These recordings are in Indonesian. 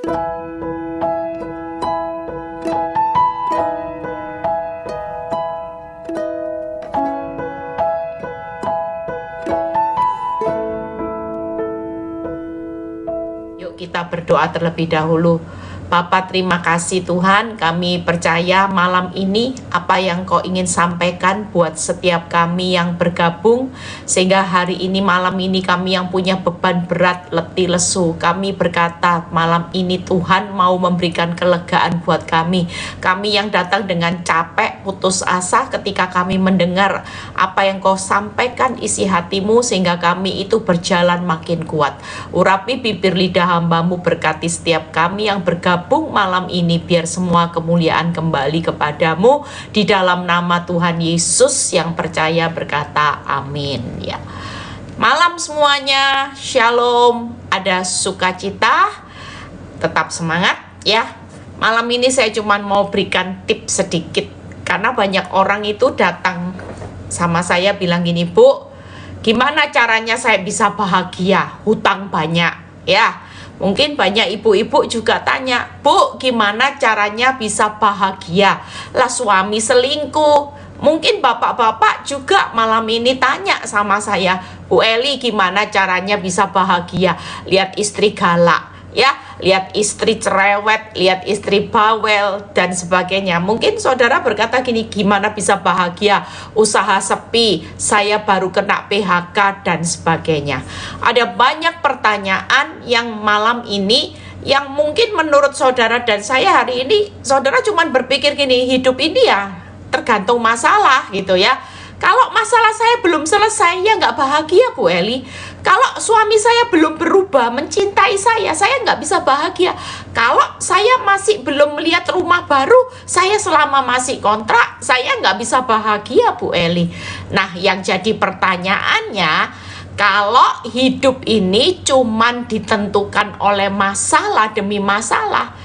Yuk kita berdoa terlebih dahulu. Bapa, terima kasih Tuhan, kami percaya malam ini apa yang Kau ingin sampaikan buat setiap kami yang bergabung, sehingga hari ini, malam ini kami yang punya beban berat, letih lesu, kami berkata malam ini Tuhan mau memberikan kelegaan buat kami yang datang dengan capek, putus asa ketika kami mendengar apa yang Kau sampaikan isi hatimu, sehingga kami itu berjalan makin kuat. Urapi bibir lidah hamba-Mu, berkati setiap kami yang bergabung malam ini, biar semua kemuliaan kembali kepadamu, di dalam nama Tuhan Yesus yang percaya berkata amin. Ya, malam semuanya, shalom, ada sukacita, tetap semangat ya. Malam ini saya cuma mau berikan tips sedikit, karena banyak orang itu datang sama saya bilang gini, Bu, gimana caranya saya bisa bahagia, hutang banyak ya. Mungkin banyak ibu-ibu juga tanya, Bu, gimana caranya bisa bahagia? Lah suami selingkuh. Mungkin bapak-bapak juga malam ini tanya sama saya, Bu Eli, gimana caranya bisa bahagia? Lihat istri galak, ya, lihat istri cerewet, lihat istri bawel, dan sebagainya. Mungkin saudara berkata gini, gimana bisa bahagia? Usaha sepi, saya baru kena PHK, dan sebagainya. Ada banyak pertanyaan yang malam ini, yang mungkin menurut saudara dan saya hari ini, saudara cuma berpikir gini, hidup ini ya tergantung masalah gitu ya. Kalau masalah saya belum selesai, ya nggak bahagia Bu Eli. Kalau suami saya belum berubah, mencintai saya nggak bisa bahagia. Kalau saya masih belum melihat rumah baru, saya selama masih kontrak, saya nggak bisa bahagia Bu Eli. Nah, yang jadi pertanyaannya, kalau hidup ini cuman ditentukan oleh masalah demi masalah,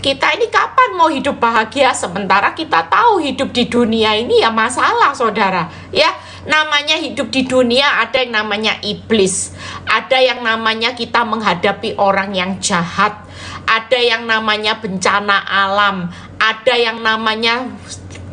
kita ini kapan mau hidup bahagia, sementara kita tahu hidup di dunia ini ya masalah saudara ya. Namanya hidup di dunia, ada yang namanya iblis, ada yang namanya kita menghadapi orang yang jahat, ada yang namanya bencana alam, ada yang namanya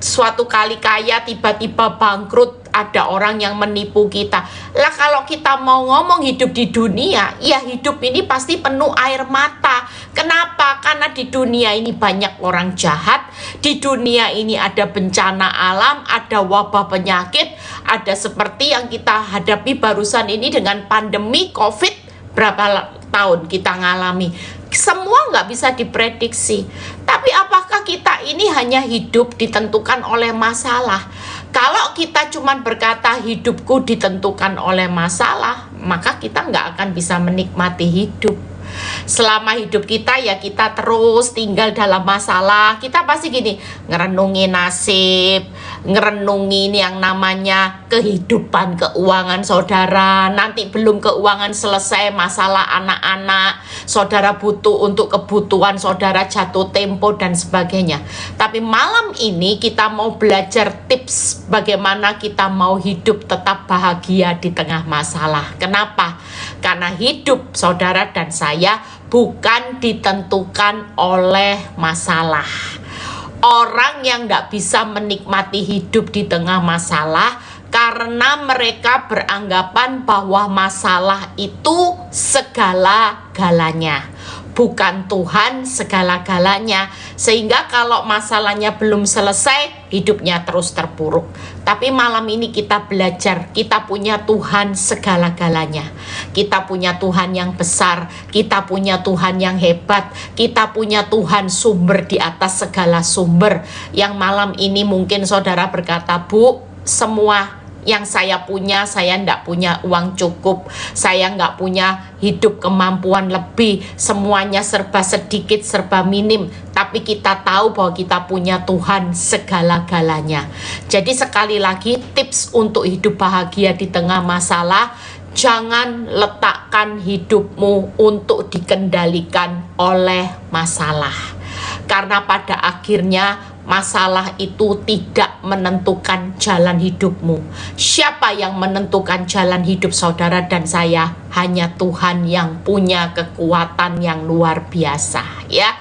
suatu kali kaya tiba-tiba bangkrut, ada orang yang menipu kita. Lah kalau kita mau ngomong hidup di dunia, ya hidup ini pasti penuh air mata. Kenapa? Karena di dunia ini banyak orang jahat, di dunia ini ada bencana alam, ada wabah penyakit, ada seperti yang kita hadapi barusan ini dengan pandemi COVID, berapa tahun kita ngalami. Semua nggak bisa diprediksi. Tapi apakah kita ini hanya hidup ditentukan oleh masalah? Kalau kita cuma berkata hidupku ditentukan oleh masalah, maka kita nggak akan bisa menikmati hidup. Selama hidup kita ya kita terus tinggal dalam masalah. Kita pasti gini, ngerenungi nasib, ngerenungi yang namanya kehidupan keuangan saudara. Nanti belum keuangan selesai, masalah anak-anak, saudara butuh untuk kebutuhan saudara, jatuh tempo dan sebagainya. Tapi malam ini kita mau belajar tips bagaimana kita mau hidup tetap bahagia di tengah masalah. Kenapa? Karena hidup saudara dan saya bukan ditentukan oleh masalah. Orang yang tidak bisa menikmati hidup di tengah masalah karena mereka beranggapan bahwa masalah itu segala-galanya, bukan Tuhan segala-galanya. Sehingga kalau masalahnya belum selesai, hidupnya terus terpuruk. Tapi malam ini kita belajar, kita punya Tuhan segala-galanya. Kita punya Tuhan yang besar, kita punya Tuhan yang hebat, kita punya Tuhan sumber di atas segala sumber. Yang malam ini mungkin saudara berkata, Bu, semua yang saya punya, saya nggak punya uang cukup, saya nggak punya hidup kemampuan lebih, semuanya serba sedikit, serba minim. Tapi kita tahu bahwa kita punya Tuhan segala-galanya. Jadi sekali lagi tips untuk hidup bahagia di tengah masalah, jangan letakkan hidupmu untuk dikendalikan oleh masalah. Karena pada akhirnya masalah itu tidak menentukan jalan hidupmu. Siapa yang menentukan jalan hidup saudara dan saya? Hanya Tuhan yang punya kekuatan yang luar biasa. ya.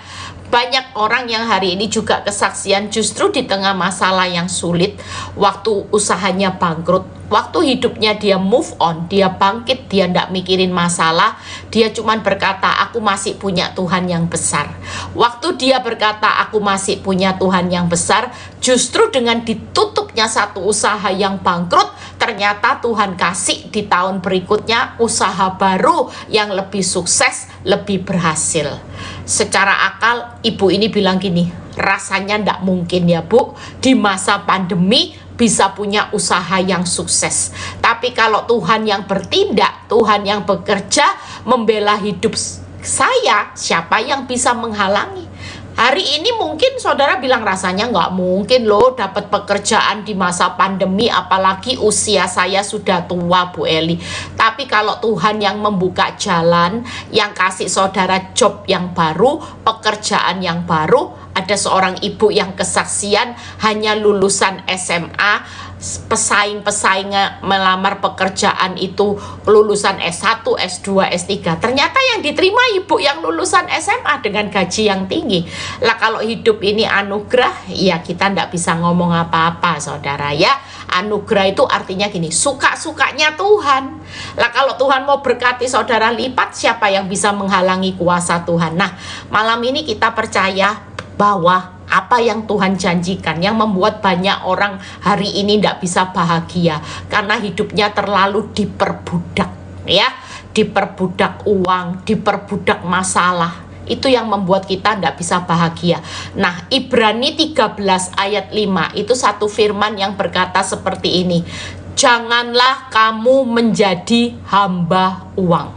Banyak orang yang hari ini juga kesaksian justru di tengah masalah yang sulit, waktu usahanya bangkrut, waktu hidupnya dia move on, dia bangkit, dia tidak mikirin masalah, dia cuman berkata, aku masih punya Tuhan yang besar. Waktu dia berkata, aku masih punya Tuhan yang besar, justru dengan ditutupnya satu usaha yang bangkrut, ternyata Tuhan kasih di tahun berikutnya usaha baru yang lebih sukses, lebih berhasil. Secara akal, ibu ini bilang gini, rasanya ndak mungkin ya Bu, di masa pandemi bisa punya usaha yang sukses. Tapi kalau Tuhan yang bertindak, Tuhan yang bekerja, membela hidup saya, siapa yang bisa menghalangi? Hari ini mungkin saudara bilang rasanya nggak mungkin loh dapat pekerjaan di masa pandemi, apalagi usia saya sudah tua Bu Eli. Tapi kalau Tuhan yang membuka jalan, yang kasih saudara job yang baru, pekerjaan yang baru, ada seorang ibu yang kesaksian hanya lulusan SMA, pesaing-pesaing melamar pekerjaan itu lulusan S1, S2, S3. Ternyata yang diterima ibu yang lulusan SMA dengan gaji yang tinggi. Lah kalau hidup ini anugerah, ya kita ndak bisa ngomong apa-apa saudara ya. Anugerah itu artinya gini, suka-sukanya Tuhan. Lah kalau Tuhan mau berkati saudara lipat, siapa yang bisa menghalangi kuasa Tuhan? Nah, malam ini kita percaya bahwa apa yang Tuhan janjikan yang membuat banyak orang hari ini tidak bisa bahagia karena hidupnya terlalu diperbudak ya, diperbudak uang, diperbudak masalah. Itu yang membuat kita tidak bisa bahagia. Nah, Ibrani 13 ayat 5 itu satu firman yang berkata seperti ini, janganlah kamu menjadi hamba uang.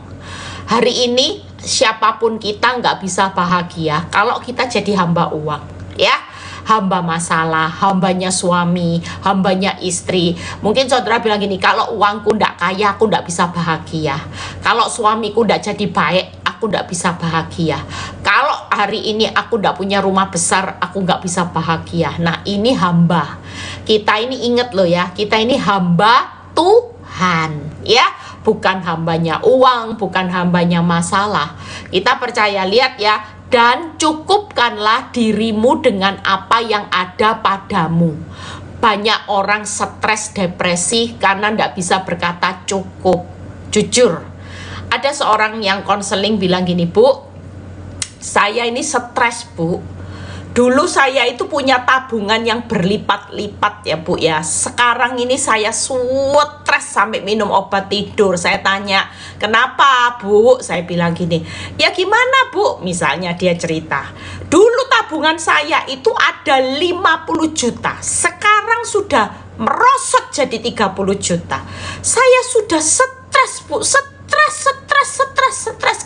Hari ini siapapun kita nggak bisa bahagia kalau kita jadi hamba uang ya, hamba masalah, hambanya suami, hambanya istri. Mungkin saudara bilang gini, kalau uangku ndak kaya aku ndak bisa bahagia, kalau suamiku ndak jadi baik aku ndak bisa bahagia, kalau hari ini aku ndak punya rumah besar aku nggak bisa bahagia. Nah ini hamba kita, ini inget loh ya, kita ini hamba Tuhan ya, bukan hambanya uang, bukan hambanya masalah. Kita percaya, lihat ya, dan cukupkanlah dirimu dengan apa yang ada padamu. Banyak orang stres, depresi karena ndak bisa berkata cukup. Jujur, ada seorang yang konseling bilang gini, Bu, saya ini stres Bu. Dulu saya itu punya tabungan yang berlipat-lipat ya Bu ya. Sekarang ini saya stres sampai minum obat tidur. Saya tanya, kenapa Bu? Saya bilang gini, ya gimana Bu? Misalnya dia cerita, dulu tabungan saya itu ada 50 juta. Sekarang sudah merosot jadi 30 juta. Saya sudah stres Bu, stres,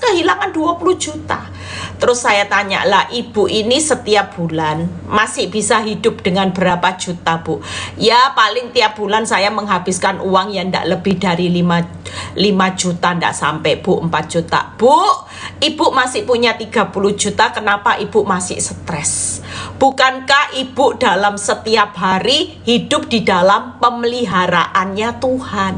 kehilangan 20 juta. Terus saya tanya, lah ibu ini setiap bulan masih bisa hidup dengan berapa juta Bu? Ya paling tiap bulan saya menghabiskan uang yang tidak lebih dari 5 juta, tidak sampai Bu, 4 juta. Bu, ibu masih punya 30 juta, kenapa ibu masih stres? Bukankah ibu dalam setiap hari hidup di dalam pemeliharaannya Tuhan?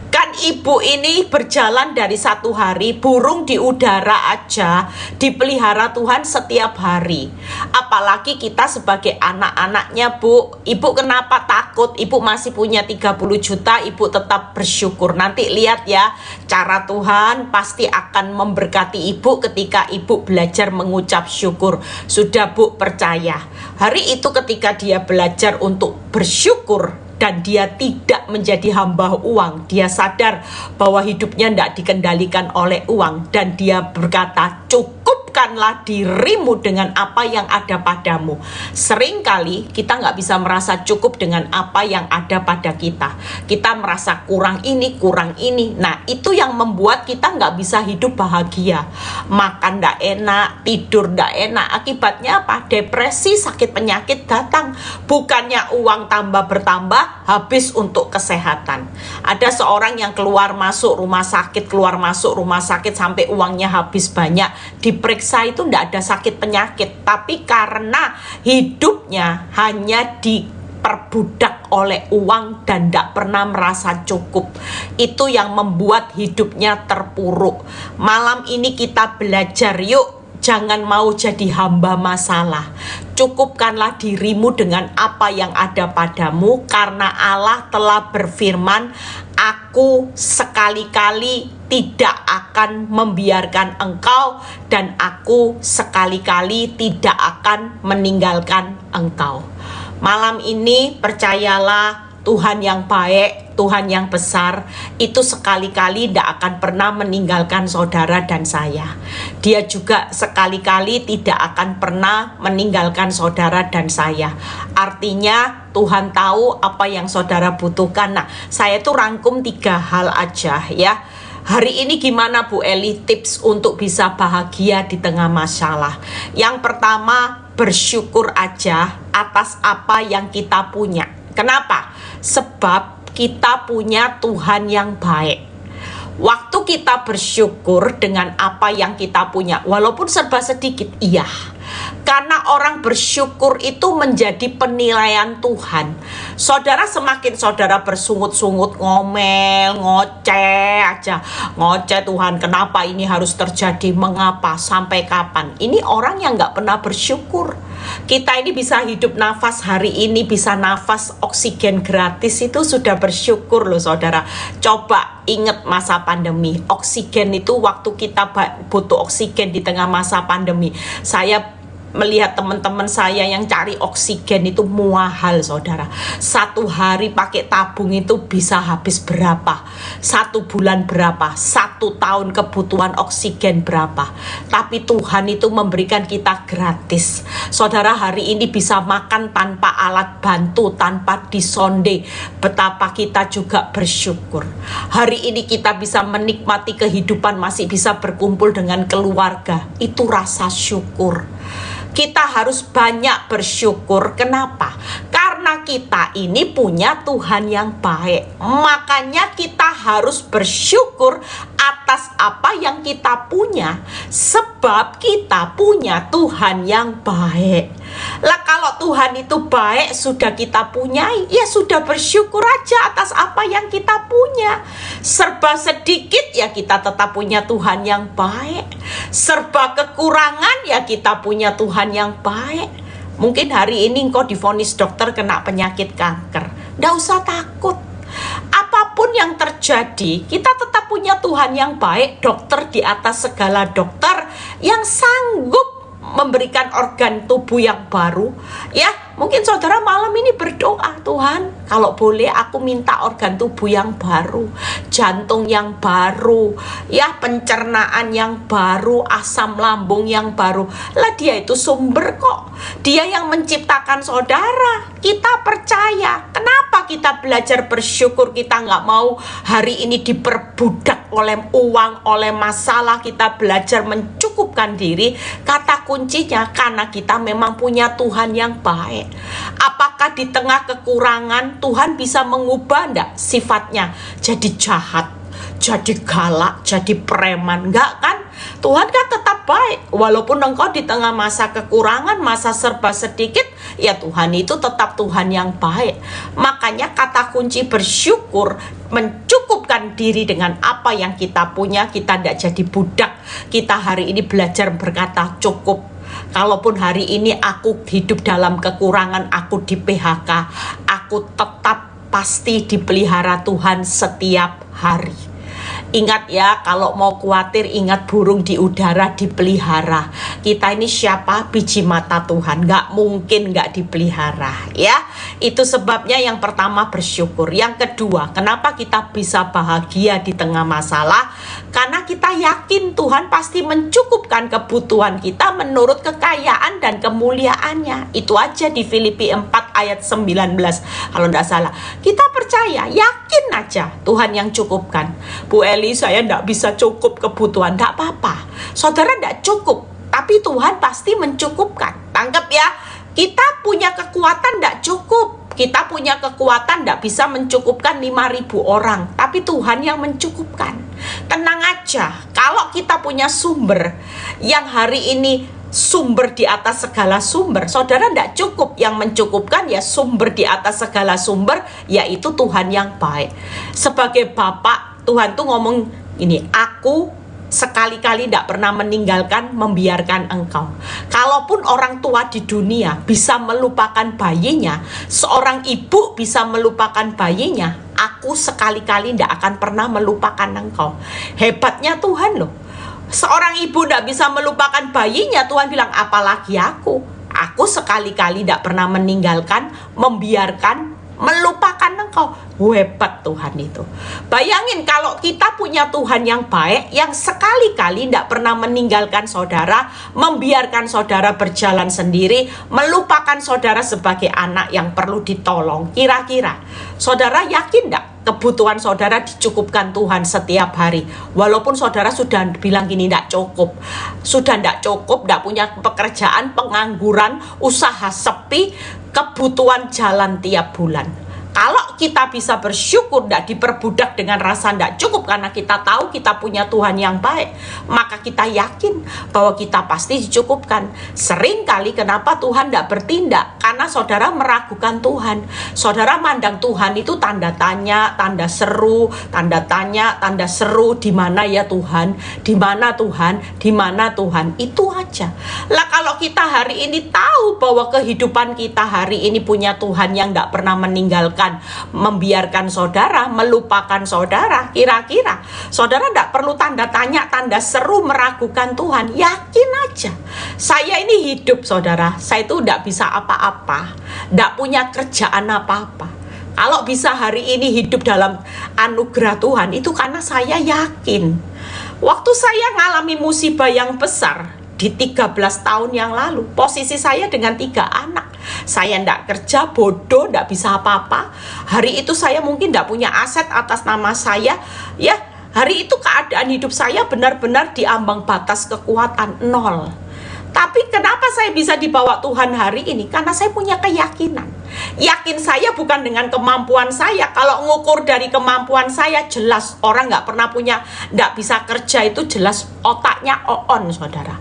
Kan ibu ini berjalan dari satu hari, burung di udara aja dipelihara Tuhan setiap hari. Apalagi kita sebagai anak-anaknya Bu. Ibu kenapa takut? Ibu masih punya 30 juta, ibu tetap bersyukur. Nanti lihat ya, cara Tuhan pasti akan memberkati ibu ketika ibu belajar mengucap syukur. Sudah Bu, percaya. Hari itu ketika dia belajar untuk bersyukur dan dia tidak menjadi hamba uang, dia sadar bahwa hidupnya tidak dikendalikan oleh uang, dan dia berkata, cukupkanlah dirimu dengan apa yang ada padamu. Seringkali kita nggak bisa merasa cukup dengan apa yang ada pada kita. Kita merasa kurang ini, kurang ini. Nah itu yang membuat kita nggak bisa hidup bahagia. Makan nggak enak, tidur nggak enak. Akibatnya apa? Depresi, sakit penyakit datang. Bukannya uang tambah bertambah, habis untuk kesehatan. Ada seorang yang keluar masuk rumah sakit sampai uangnya habis banyak. Diperiksa itu tidak ada sakit penyakit, tapi karena hidupnya hanya diperbudak oleh uang dan tidak pernah merasa cukup, itu yang membuat hidupnya terpuruk. Malam ini kita belajar yuk Jangan mau jadi hamba masalah. Cukupkanlah dirimu dengan apa yang ada padamu, karena Allah telah berfirman, Aku sekali-kali tidak akan membiarkan engkau, dan Aku sekali-kali tidak akan meninggalkan engkau. Malam ini percayalah, Tuhan yang baik, Tuhan yang besar, itu sekali-kali tidak akan pernah meninggalkan saudara dan saya. Dia juga sekali-kali tidak akan pernah meninggalkan saudara dan saya. Artinya Tuhan tahu apa yang saudara butuhkan. Nah, saya tuh rangkum 3 hal aja ya. Hari ini gimana Bu Eli tips untuk bisa bahagia di tengah masalah? Yang pertama, bersyukur aja atas apa yang kita punya. Kenapa? Sebab kita punya Tuhan yang baik. Waktu kita bersyukur dengan apa yang kita punya, walaupun serba sedikit, iya. Karena orang bersyukur itu menjadi penilaian Tuhan. Saudara, semakin saudara bersungut-sungut, ngomel, ngoceh aja. Ngoceh, Tuhan kenapa ini harus terjadi, mengapa, sampai kapan. Ini orang yang gak pernah bersyukur. Kita ini bisa hidup nafas hari ini, bisa nafas oksigen gratis, itu sudah bersyukur loh saudara. Coba ingat masa pandemi, oksigen itu waktu kita butuh oksigen di tengah masa pandemi. Saya melihat teman-teman saya yang cari oksigen itu mahal saudara. 1 hari pakai tabung itu bisa habis berapa? 1 bulan berapa? 1 tahun kebutuhan oksigen berapa? Tapi Tuhan itu memberikan kita gratis. Saudara, hari ini bisa makan tanpa alat bantu, tanpa disonde. Betapa kita juga bersyukur. Hari ini kita bisa menikmati kehidupan, masih bisa berkumpul dengan keluarga. Itu rasa syukur. Kita harus banyak bersyukur. Kenapa? Karena kita ini punya Tuhan yang baik. Makanya kita harus bersyukur atas apa yang kita punya. Sebab kita punya Tuhan yang baik. Lah kalau Tuhan itu baik, sudah kita punyai, ya sudah bersyukur aja atas apa yang kita punya. Serba sedikit, ya kita tetap punya Tuhan yang baik. Serba kekurangan, ya kita punya Tuhan yang baik. Mungkin hari ini engkau divonis dokter kena penyakit kanker, nggak usah takut. Apapun yang terjadi, kita tetap punya Tuhan yang baik, dokter di atas segala dokter, yang sanggup memberikan organ tubuh yang baru. Ya, mungkin saudara malam ini berdoa, Tuhan, kalau boleh aku minta organ tubuh yang baru, jantung yang baru, ya pencernaan yang baru, asam lambung yang baru. Lah dia itu sumber kok. Dia yang menciptakan saudara. Kita percaya. Kenapa kita belajar bersyukur? Kita nggak mau hari ini diperbudak oleh uang, oleh masalah. Kita belajar mencukupkan diri. Kata kuncinya karena kita memang punya Tuhan yang baik. Apakah di tengah kekurangan Tuhan bisa mengubah enggak sifatnya jadi jahat, jadi galak, jadi preman? Enggak kan? Tuhan kan tetap baik. Walaupun engkau di tengah masa kekurangan, masa serba sedikit, ya Tuhan itu tetap Tuhan yang baik. Makanya kata kunci bersyukur, mencukupkan diri dengan apa yang kita punya. Kita tidak jadi budak. Kita hari ini belajar berkata cukup. Kalaupun hari ini aku hidup dalam kekurangan, aku di PHK, aku tetap pasti dipelihara Tuhan setiap hari. Ingat ya, kalau mau khawatir, ingat burung di udara dipelihara. Kita ini siapa? Biji mata Tuhan, nggak mungkin nggak dipelihara ya. Itu sebabnya yang pertama bersyukur. Yang kedua, kenapa kita bisa bahagia di tengah masalah? Karena kita yakin Tuhan pasti mencukupkan kebutuhan kita menurut kekayaan dan kemuliaannya. Itu aja di Filipi 4 ayat 19 kalau tidak salah. Kita percaya, yakin aja Tuhan yang cukupkan. Bu Eli, saya tidak bisa cukup kebutuhan. Tidak apa-apa, saudara tidak cukup, tapi Tuhan pasti mencukupkan. Tangkap ya, kita punya kekuatan tidak cukup. Kita punya kekuatan tidak bisa mencukupkan 5.000 orang, tapi Tuhan yang mencukupkan. Tenang aja, kalau kita punya sumber yang hari ini sumber di atas segala sumber, saudara tidak cukup. Yang mencukupkan ya sumber di atas segala sumber, yaitu Tuhan yang baik. Sebagai Bapak, Tuhan tuh ngomong ini, aku sekali-kali tidak pernah meninggalkan, membiarkan engkau. Kalaupun orang tua di dunia bisa melupakan bayinya, seorang ibu bisa melupakan bayinya, aku sekali-kali tidak akan pernah melupakan engkau. Hebatnya Tuhan loh. Seorang ibu tidak bisa melupakan bayinya, Tuhan bilang apalagi aku. Aku sekali-kali tidak pernah meninggalkan, membiarkan, melupakan engkau. Hebat Tuhan itu. Bayangin kalau kita punya Tuhan yang baik, yang sekali-kali tidak pernah meninggalkan saudara, membiarkan saudara berjalan sendiri, melupakan saudara sebagai anak yang perlu ditolong. Kira-kira saudara yakin tidak kebutuhan saudara dicukupkan Tuhan setiap hari? Walaupun saudara sudah bilang gini, tidak cukup, sudah tidak cukup, tidak punya pekerjaan, pengangguran, usaha sepi, kebutuhan jalan tiap bulan. Kalau kita bisa bersyukur, tidak diperbudak dengan rasa tidak cukup, karena kita tahu kita punya Tuhan yang baik, maka kita yakin bahwa kita pasti dicukupkan. Sering kali kenapa Tuhan tidak bertindak? Karena saudara meragukan Tuhan. Saudara mandang Tuhan itu tanda tanya, tanda seru, tanda tanya, tanda seru. Di mana ya Tuhan? Di mana Tuhan? Di mana Tuhan? Itu aja. Lah kalau kita hari ini tahu bahwa kehidupan kita hari ini punya Tuhan yang tidak pernah meninggalkan, membiarkan saudara, melupakan saudara, kira-kira saudara tidak perlu tanda tanya, tanda seru, meragukan Tuhan. Yakin aja, saya ini hidup saudara, saya itu tidak bisa apa-apa, tidak punya kerjaan apa-apa. Kalau bisa hari ini hidup dalam anugerah Tuhan, itu karena saya yakin. Waktu saya ngalami musibah yang besar di 13 tahun yang lalu, posisi saya dengan 3 anak. Saya tidak kerja, bodoh, tidak bisa apa-apa. Hari itu saya mungkin tidak punya aset atas nama saya. Ya, hari itu keadaan hidup saya benar-benar di ambang batas kekuatan, nol. Tapi kenapa saya bisa dibawa Tuhan hari ini? Karena saya punya keyakinan. Yakin saya bukan dengan kemampuan saya. Kalau ngukur dari kemampuan saya, jelas orang nggak pernah punya, nggak bisa kerja itu jelas otaknya on, saudara.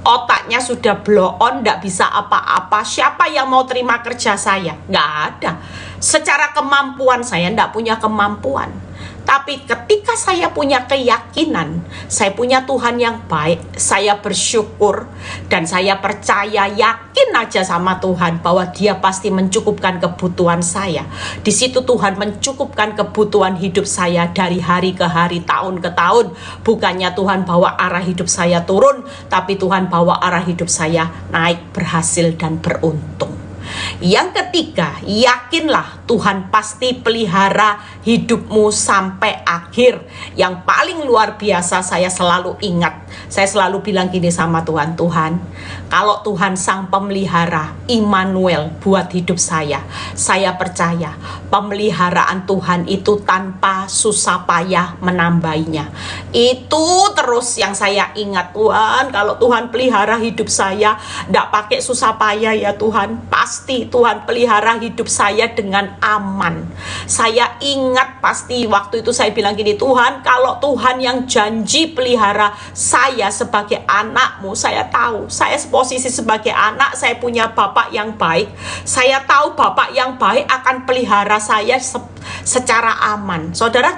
Otaknya sudah blow on, nggak bisa apa-apa. Siapa yang mau terima kerja saya? Nggak ada. Secara kemampuan saya nggak punya kemampuan. Tapi ketika saya punya keyakinan, saya punya Tuhan yang baik, saya bersyukur dan saya percaya, yakin aja sama Tuhan bahwa Dia pasti mencukupkan kebutuhan saya. Di situ Tuhan mencukupkan kebutuhan hidup saya dari hari ke hari, tahun ke tahun. Bukannya Tuhan bawa arah hidup saya turun, tapi Tuhan bawa arah hidup saya naik, berhasil dan beruntung. Yang ketiga, yakinlah Tuhan pasti pelihara hidupmu sampai akhir. Yang paling luar biasa saya selalu ingat, saya selalu bilang gini sama Tuhan, Tuhan, kalau Tuhan sang pemelihara Immanuel buat hidup saya percaya pemeliharaan Tuhan itu tanpa susah payah menambahinya. Itu terus yang saya ingat, Tuhan, kalau Tuhan pelihara hidup saya, tidak pakai susah payah ya Tuhan, pasti Tuhan pelihara hidup saya dengan aman. Saya ingat pasti waktu itu saya bilang gini, Tuhan, kalau Tuhan yang janji pelihara saya sebagai anakmu, saya tahu saya posisi sebagai anak, saya punya Bapak yang baik, saya tahu Bapak yang baik akan pelihara saya secara aman. Saudara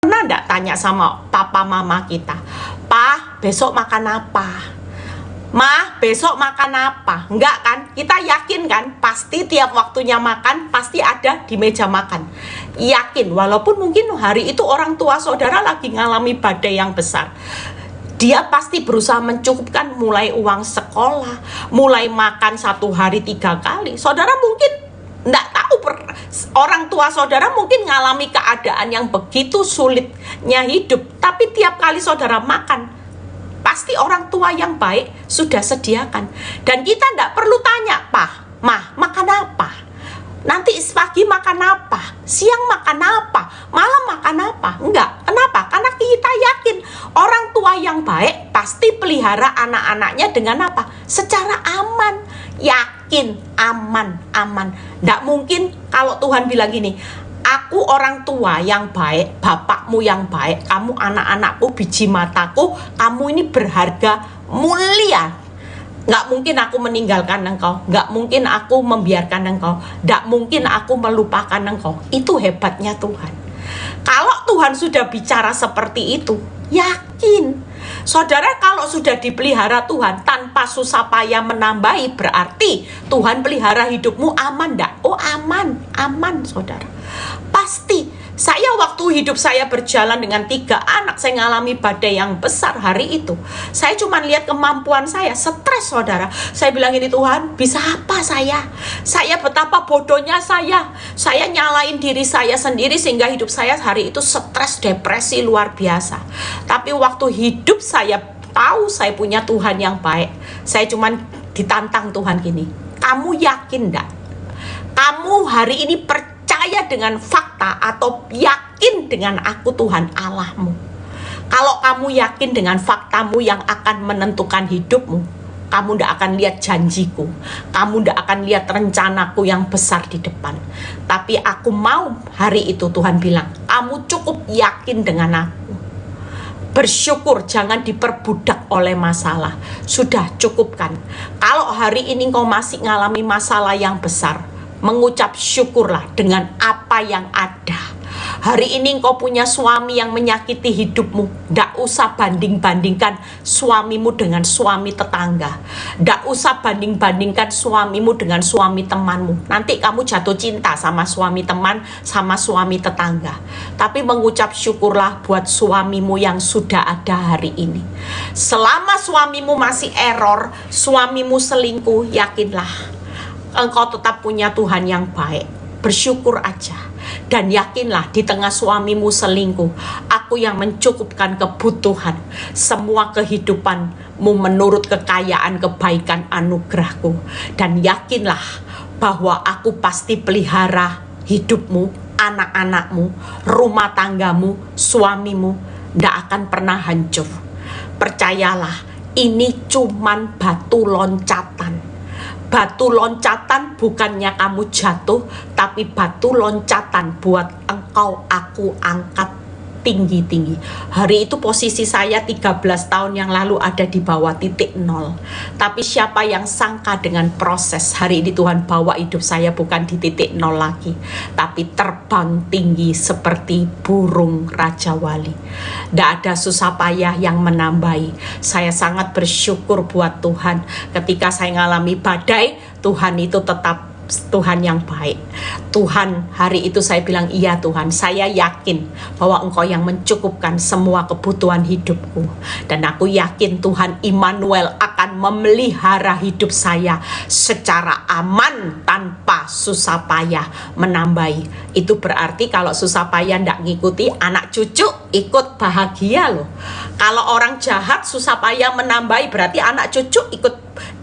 pernah enggak tanya sama papa mama kita, "Pa, besok makan apa? Ma, besok makan apa?" Enggak kan? Kita yakin kan? Pasti tiap waktunya makan, pasti ada di meja makan. Yakin, walaupun mungkin hari itu orang tua saudara lagi ngalami badai yang besar. Dia pasti berusaha mencukupkan, mulai uang sekolah, mulai makan 1 hari 3 kali. Saudara mungkin enggak tahu, orang tua saudara mungkin ngalami keadaan yang begitu sulitnya hidup. Tapi tiap kali saudara makan, pasti orang tua yang baik sudah sediakan. Dan kita tidak perlu tanya, "Pa, Ma, makan apa? Nanti pagi makan apa? Siang makan apa? Malam makan apa?" Enggak. Kenapa? Karena kita yakin orang tua yang baik pasti pelihara anak-anaknya dengan apa? Secara aman. Yakin, aman. Tidak mungkin kalau Tuhan bilang gini, "Aku orang tua yang baik, bapakmu yang baik, kamu anak-anakku, biji mataku, kamu ini berharga, mulia. Nggak mungkin aku meninggalkan engkau, nggak mungkin aku membiarkan engkau, nggak mungkin aku melupakan engkau." Itu hebatnya Tuhan. Kalau Tuhan sudah bicara seperti itu, yakin. Saudara, kalau sudah dipelihara Tuhan tanpa susah payah menambahi, berarti Tuhan pelihara hidupmu aman enggak? Oh aman, aman saudara. Pasti. Saya waktu hidup saya berjalan dengan 3 anak, saya ngalami badai yang besar hari itu. Saya cuma lihat kemampuan saya, stres saudara. Saya bilang ini, Tuhan, bisa apa saya? Saya betapa bodohnya saya. Saya nyalain diri saya sendiri sehingga hidup saya hari itu stres, depresi luar biasa. Tapi waktu hidup saya tahu saya punya Tuhan yang baik, saya cuma ditantang Tuhan gini, kamu yakin enggak? Kamu hari ini percaya dengan fakta atau yakin dengan aku Tuhan Allahmu? Kalau kamu yakin dengan faktamu yang akan menentukan hidupmu, kamu tidak akan lihat janjiku, kamu tidak akan lihat rencanaku yang besar di depan. Tapi aku mau hari itu Tuhan bilang, kamu cukup yakin dengan aku. Bersyukur, jangan diperbudak oleh masalah. Sudah cukupkan. Kalau hari ini kau masih ngalami masalah yang besar, mengucap syukurlah dengan apa yang ada. Hari ini engkau punya suami yang menyakiti hidupmu, ndak usah banding-bandingkan suamimu dengan suami tetangga. Ndak usah banding-bandingkan suamimu dengan suami temanmu. Nanti kamu jatuh cinta sama suami teman, sama suami tetangga. Tapi mengucap syukurlah buat suamimu yang sudah ada hari ini. Selama suamimu masih error, suamimu selingkuh, yakinlah engkau tetap punya Tuhan yang baik. Bersyukur aja. Dan yakinlah di tengah suamimu selingkuh, aku yang mencukupkan kebutuhan semua kehidupanmu menurut kekayaan, kebaikan, anugerahku. Dan yakinlah bahwa aku pasti pelihara hidupmu, anak-anakmu, rumah tanggamu, suamimu, tidak akan pernah hancur. Percayalah, ini cuman batu loncatan. Batu loncatan bukannya kamu jatuh, tapi batu loncatan buat engkau aku angkat tinggi-tinggi. Hari itu posisi saya 13 tahun yang lalu ada di bawah titik nol. Tapi siapa yang sangka dengan proses hari ini Tuhan bawa hidup saya bukan di titik nol lagi, tapi terbang tinggi seperti burung Raja Wali. Tidak ada susah payah yang menambahi. Saya sangat bersyukur buat Tuhan. Ketika saya ngalami badai, Tuhan itu tetap Tuhan yang baik. Tuhan, hari itu saya bilang, iya Tuhan, saya yakin bahwa Engkau yang mencukupkan semua kebutuhan hidupku. Dan aku yakin Tuhan Immanuel akan memelihara hidup saya secara aman tanpa susah payah menambahi. Itu berarti kalau susah payah tidak ngikuti, anak cucu ikut bahagia loh. Kalau orang jahat susah payah menambahi, berarti anak cucu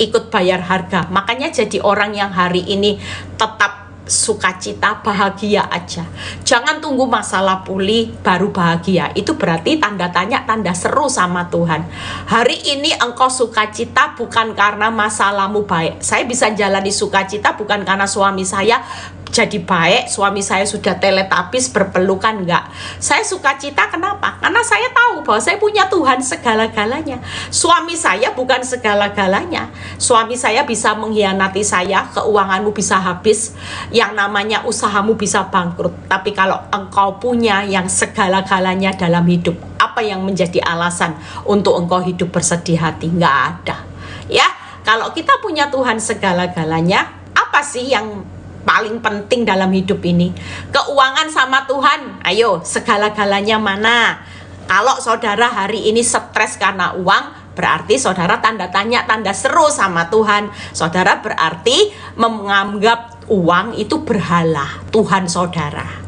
ikut bayar harga. Makanya jadi orang yang hari ini tetap sukacita, bahagia aja. Jangan tunggu masalah pulih baru bahagia. Itu berarti tanda tanya, tanda seru sama Tuhan. Hari ini engkau sukacita bukan karena masalahmu baik. Saya bisa jalani sukacita bukan karena suami saya jadi baik, suami saya sudah teletubbies berpelukan, enggak. Saya sukacita kenapa? Karena saya tahu bahwa saya punya Tuhan segala-galanya. Suami saya bukan segala-galanya. Suami saya bisa mengkhianati saya, keuanganmu bisa habis, yang namanya usahamu bisa bangkrut. Tapi kalau engkau punya yang segala-galanya dalam hidup, apa yang menjadi alasan untuk engkau hidup bersedih hati? Enggak ada. Ya, kalau kita punya Tuhan segala-galanya, apa sih yang paling penting dalam hidup ini? Keuangan sama Tuhan. Ayo, segala-galanya mana? Kalau saudara hari ini stres karena uang, berarti saudara tanda tanya, tanda seru sama Tuhan. Saudara berarti menganggap uang itu berhala Tuhan saudara.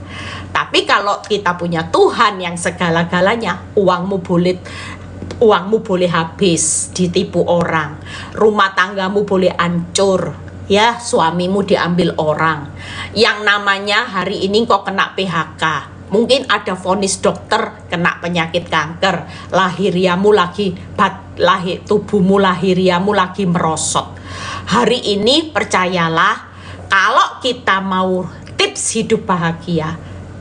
Tapi kalau kita punya Tuhan yang segala-galanya, uangmu boleh habis, ditipu orang, rumah tanggamu boleh hancur, ya, suamimu diambil orang, yang namanya hari ini kok kena PHK, mungkin ada vonis dokter kena penyakit kanker, tubuhmu lahiriamu lagi merosot. Hari ini percayalah, kalau kita mau tips hidup bahagia,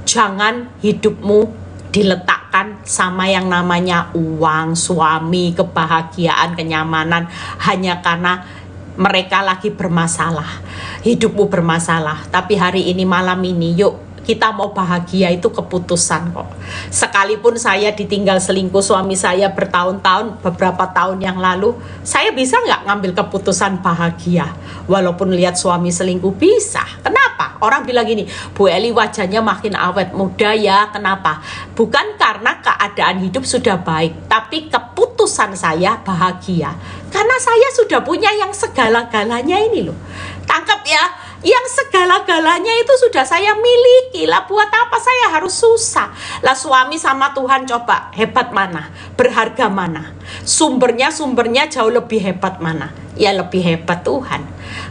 jangan hidupmu diletakkan sama yang namanya uang, suami, kebahagiaan, kenyamanan hanya karena mereka lagi bermasalah, hidupmu bermasalah. Tapi hari ini, malam ini, yuk Kita mau bahagia itu keputusan kok. Sekalipun saya ditinggal selingkuh suami saya bertahun-tahun, beberapa tahun yang lalu, saya bisa nggak ngambil keputusan bahagia? Walaupun lihat suami selingkuh bisa. Kenapa? Orang bilang gini, Bu Eli wajahnya makin awet muda ya. Kenapa? Bukan karena keadaan hidup sudah baik, tapi keputusan saya bahagia. Karena saya sudah punya yang segala-galanya ini loh. Tangkap ya? Yang segala-galanya itu sudah saya miliki lah, buat apa saya harus susah lah? Suami sama Tuhan coba hebat mana, berharga mana, sumbernya jauh lebih hebat mana? Ya lebih hebat Tuhan.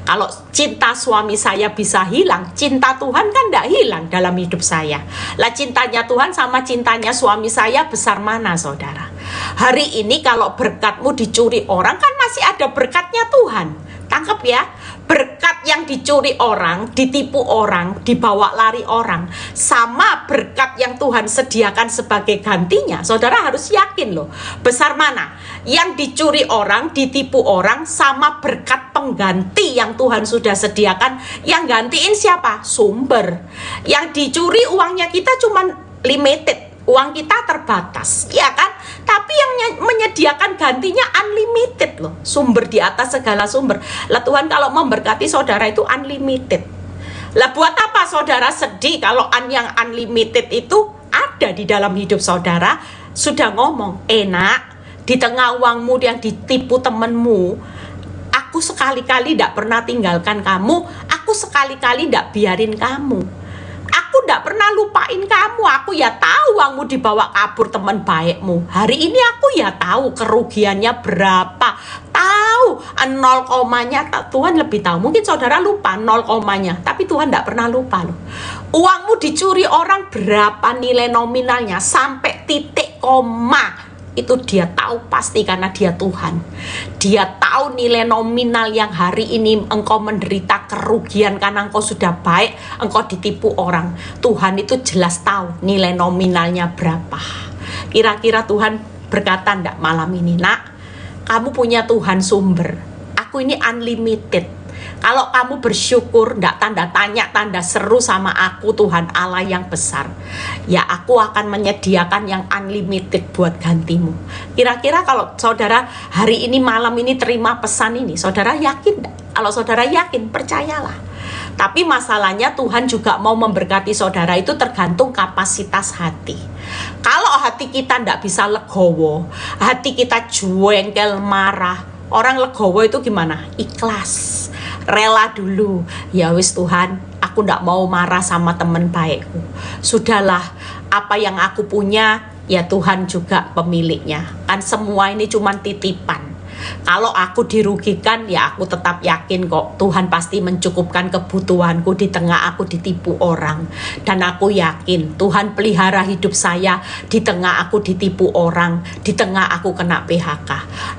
Kalau cinta suami saya bisa hilang, cinta Tuhan kan tidak hilang dalam hidup saya lah. Cintanya Tuhan sama cintanya suami saya besar mana saudara? Hari ini kalau berkatmu dicuri orang, kan masih ada berkatnya Tuhan. Tangkap ya, berkat yang dicuri orang, ditipu orang, dibawa lari orang, sama berkat yang Tuhan sediakan sebagai gantinya. Saudara harus yakin loh, besar mana yang dicuri orang, ditipu orang, sama berkat pengganti yang Tuhan sudah sediakan. Yang gantiin siapa? Sumber. Yang dicuri uangnya kita cuman limited, uang kita terbatas, ya kan? Tapi yang menyediakan gantinya unlimited loh. Sumber di atas segala sumber. Lah Tuhan kalau memberkati saudara itu unlimited. Lah buat apa saudara sedih kalau yang unlimited itu ada di dalam hidup saudara? Sudah ngomong, enak, di tengah uangmu yang ditipu temenmu, aku sekali-kali tidak pernah tinggalkan kamu, aku sekali-kali tidak biarin kamu. Aku tidak pernah lupain kamu. Aku ya tahu uangmu dibawa kabur teman baikmu. Hari ini aku ya tahu kerugiannya berapa. Tahu 0 komanya, Tuhan lebih tahu. Mungkin saudara lupa 0 komanya, tapi Tuhan tidak pernah lupa loh. Uangmu dicuri orang berapa nilai nominalnya sampai titik koma, itu dia tahu pasti karena dia Tuhan. Dia tahu nilai nominal yang hari ini engkau menderita kerugian karena engkau sudah baik, engkau ditipu orang. Tuhan itu jelas tahu nilai nominalnya berapa. Kira-kira Tuhan berkata enggak malam ini, nak, kamu punya Tuhan sumber, aku ini unlimited. Kalau kamu bersyukur, ndak tanda tanya, tanda seru sama aku, Tuhan Allah yang besar, ya aku akan menyediakan yang unlimited buat gantimu. Kira-kira kalau saudara hari ini malam ini terima pesan ini, saudara yakin ndak? Kalau saudara yakin, percayalah. Tapi masalahnya Tuhan juga mau memberkati saudara itu tergantung kapasitas hati. Kalau hati kita ndak bisa legowo, hati kita jengkel, marah, orang legowo itu gimana? Ikhlas, rela dulu. Ya wis Tuhan, aku ndak mau marah sama teman baikku. Sudahlah, apa yang aku punya, ya Tuhan juga pemiliknya. Kan semua ini cuma titipan. Kalau aku dirugikan, ya aku tetap yakin kok Tuhan pasti mencukupkan kebutuhanku di tengah aku ditipu orang. Dan aku yakin Tuhan pelihara hidup saya di tengah aku ditipu orang, di tengah aku kena PHK.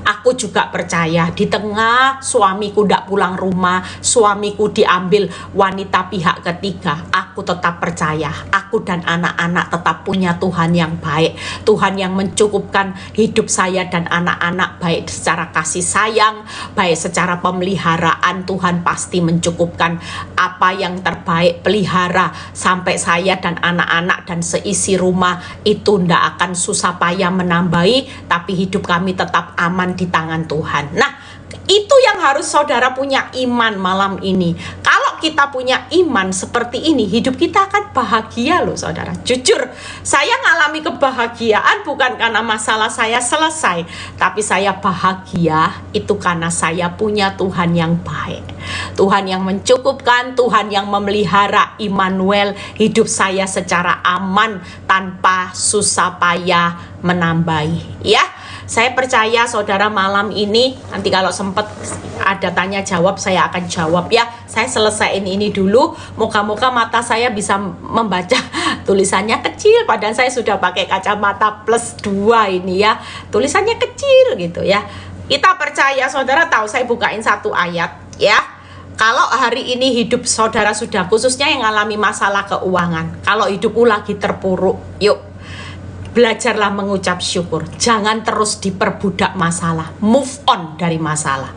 Aku juga percaya di tengah suamiku tidak pulang rumah, suamiku diambil wanita pihak ketiga, aku tetap percaya aku dan anak-anak tetap punya Tuhan yang baik, Tuhan yang mencukupkan hidup saya dan anak-anak, baik secara kasih sayang, baik secara pemeliharaan. Tuhan pasti mencukupkan apa yang terbaik, pelihara sampai saya dan anak-anak dan seisi rumah itu ndak akan susah payah menambahi, tapi hidup kami tetap aman di tangan Tuhan. Nah, itu yang harus saudara punya iman malam ini. Kalau kita punya iman seperti ini, hidup kita akan bahagia loh saudara. Jujur, saya ngalami kebahagiaan bukan karena masalah saya selesai, tapi saya bahagia itu karena saya punya Tuhan yang baik, Tuhan yang mencukupkan, Tuhan yang memelihara Immanuel hidup saya secara aman tanpa susah payah menambahi. Ya, saya percaya saudara malam ini, nanti kalau sempat ada tanya jawab saya akan jawab ya. Saya selesaiin ini dulu, moga-moga mata saya bisa membaca tulisannya kecil, padahal saya sudah pakai kacamata plus 2 ini ya. Tulisannya kecil gitu ya. Kita percaya, saudara tahu saya bukain satu ayat ya. Kalau hari ini hidup saudara sudah, khususnya yang mengalami masalah keuangan, kalau hidupmu lagi terpuruk, yuk Belajarlah mengucap syukur. Jangan terus diperbudak masalah. Move on dari masalah.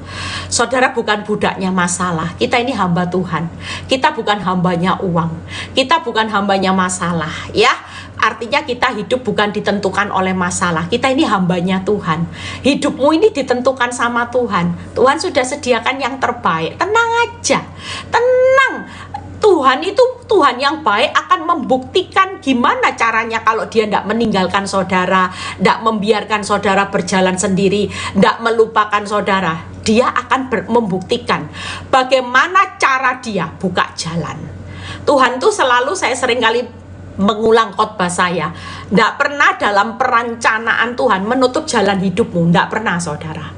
Saudara bukan budaknya masalah. Kita ini hamba Tuhan. Kita bukan hambanya uang. Kita bukan hambanya masalah. Ya, artinya kita hidup bukan ditentukan oleh masalah. Kita ini hambanya Tuhan. Hidupmu ini ditentukan sama Tuhan. Tuhan sudah sediakan yang terbaik. Tenang aja. Tenang. Tuhan itu Tuhan yang baik, akan membuktikan gimana caranya kalau dia tidak meninggalkan saudara, tidak membiarkan saudara berjalan sendiri, tidak melupakan saudara. Dia akan membuktikan bagaimana cara dia buka jalan. Tuhan tuh selalu, saya sering kali mengulang khotbah saya, tidak pernah dalam perencanaan Tuhan menutup jalan hidupmu, tidak pernah saudara.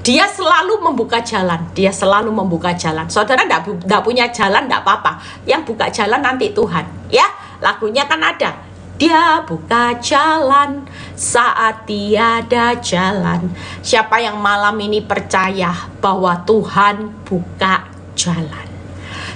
Dia selalu membuka jalan, dia selalu membuka jalan. Saudara tidak punya jalan, tidak apa-apa. Yang buka jalan nanti Tuhan. Ya, lagunya kan ada. Dia buka jalan saat tiada jalan. Siapa yang malam ini percaya bahwa Tuhan buka jalan?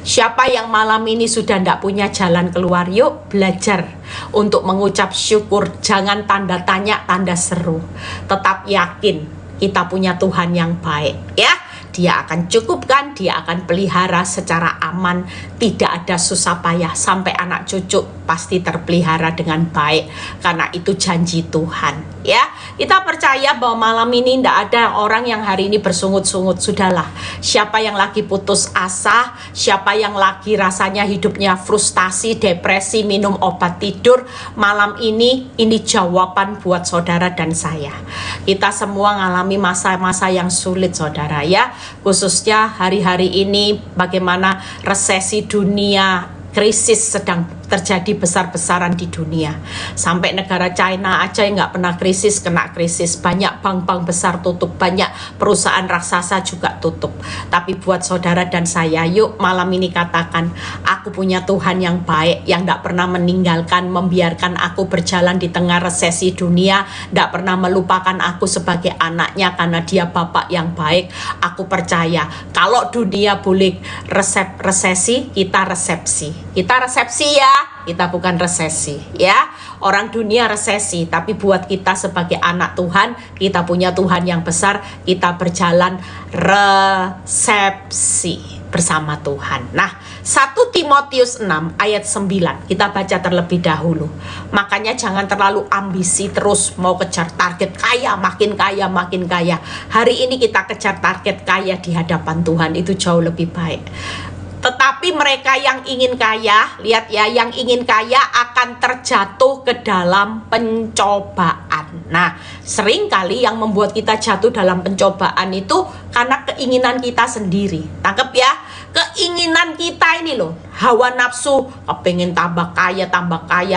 Siapa yang malam ini sudah tidak punya jalan keluar? Yuk belajar untuk mengucap syukur. Jangan tanda tanya, tanda seru. Tetap yakin kita punya Tuhan yang baik, ya. Dia akan cukupkan, dia akan pelihara secara aman, tidak ada susah payah, sampai anak cucu pasti terpelihara dengan baik, karena itu janji Tuhan, ya. Kita percaya bahwa malam ini tidak ada orang yang hari ini bersungut-sungut. Sudahlah, siapa yang lagi putus asa, siapa yang lagi rasanya hidupnya frustasi, depresi, minum obat tidur, malam ini jawaban buat saudara dan saya. Kita semua mengalami masa-masa yang sulit saudara, ya. Khususnya hari-hari ini bagaimana resesi dunia, krisis sedang terjadi besar-besaran di dunia. Sampai negara China aja yang nggak pernah krisis, kena krisis. Banyak bank-bank besar tutup, banyak perusahaan raksasa juga tutup. Tapi buat saudara dan saya, yuk malam ini katakan, aku punya Tuhan yang baik, yang nggak pernah meninggalkan, membiarkan aku berjalan di tengah resesi dunia, nggak pernah melupakan aku sebagai anaknya, karena dia Bapak yang baik. Aku percaya, kalau dunia boleh resesi, kita resepsi. Kita resepsi ya, kita bukan resesi, ya. Orang dunia resesi, tapi buat kita sebagai anak Tuhan, kita punya Tuhan yang besar, kita berjalan resepsi bersama Tuhan. Nah, 1 Timotius 6 ayat 9 kita baca terlebih dahulu. Makanya jangan terlalu ambisi terus mau kejar target kaya, makin kaya, makin kaya. Hari ini kita kejar target kaya di hadapan Tuhan, itu jauh lebih baik. Tetapi mereka yang ingin kaya, lihat ya, yang ingin kaya akan terjatuh ke dalam pencobaan. Nah, seringkali yang membuat kita jatuh dalam pencobaan itu karena keinginan kita sendiri. Tangkep ya, keinginan kita ini loh, hawa nafsu, kepingin tambah kaya.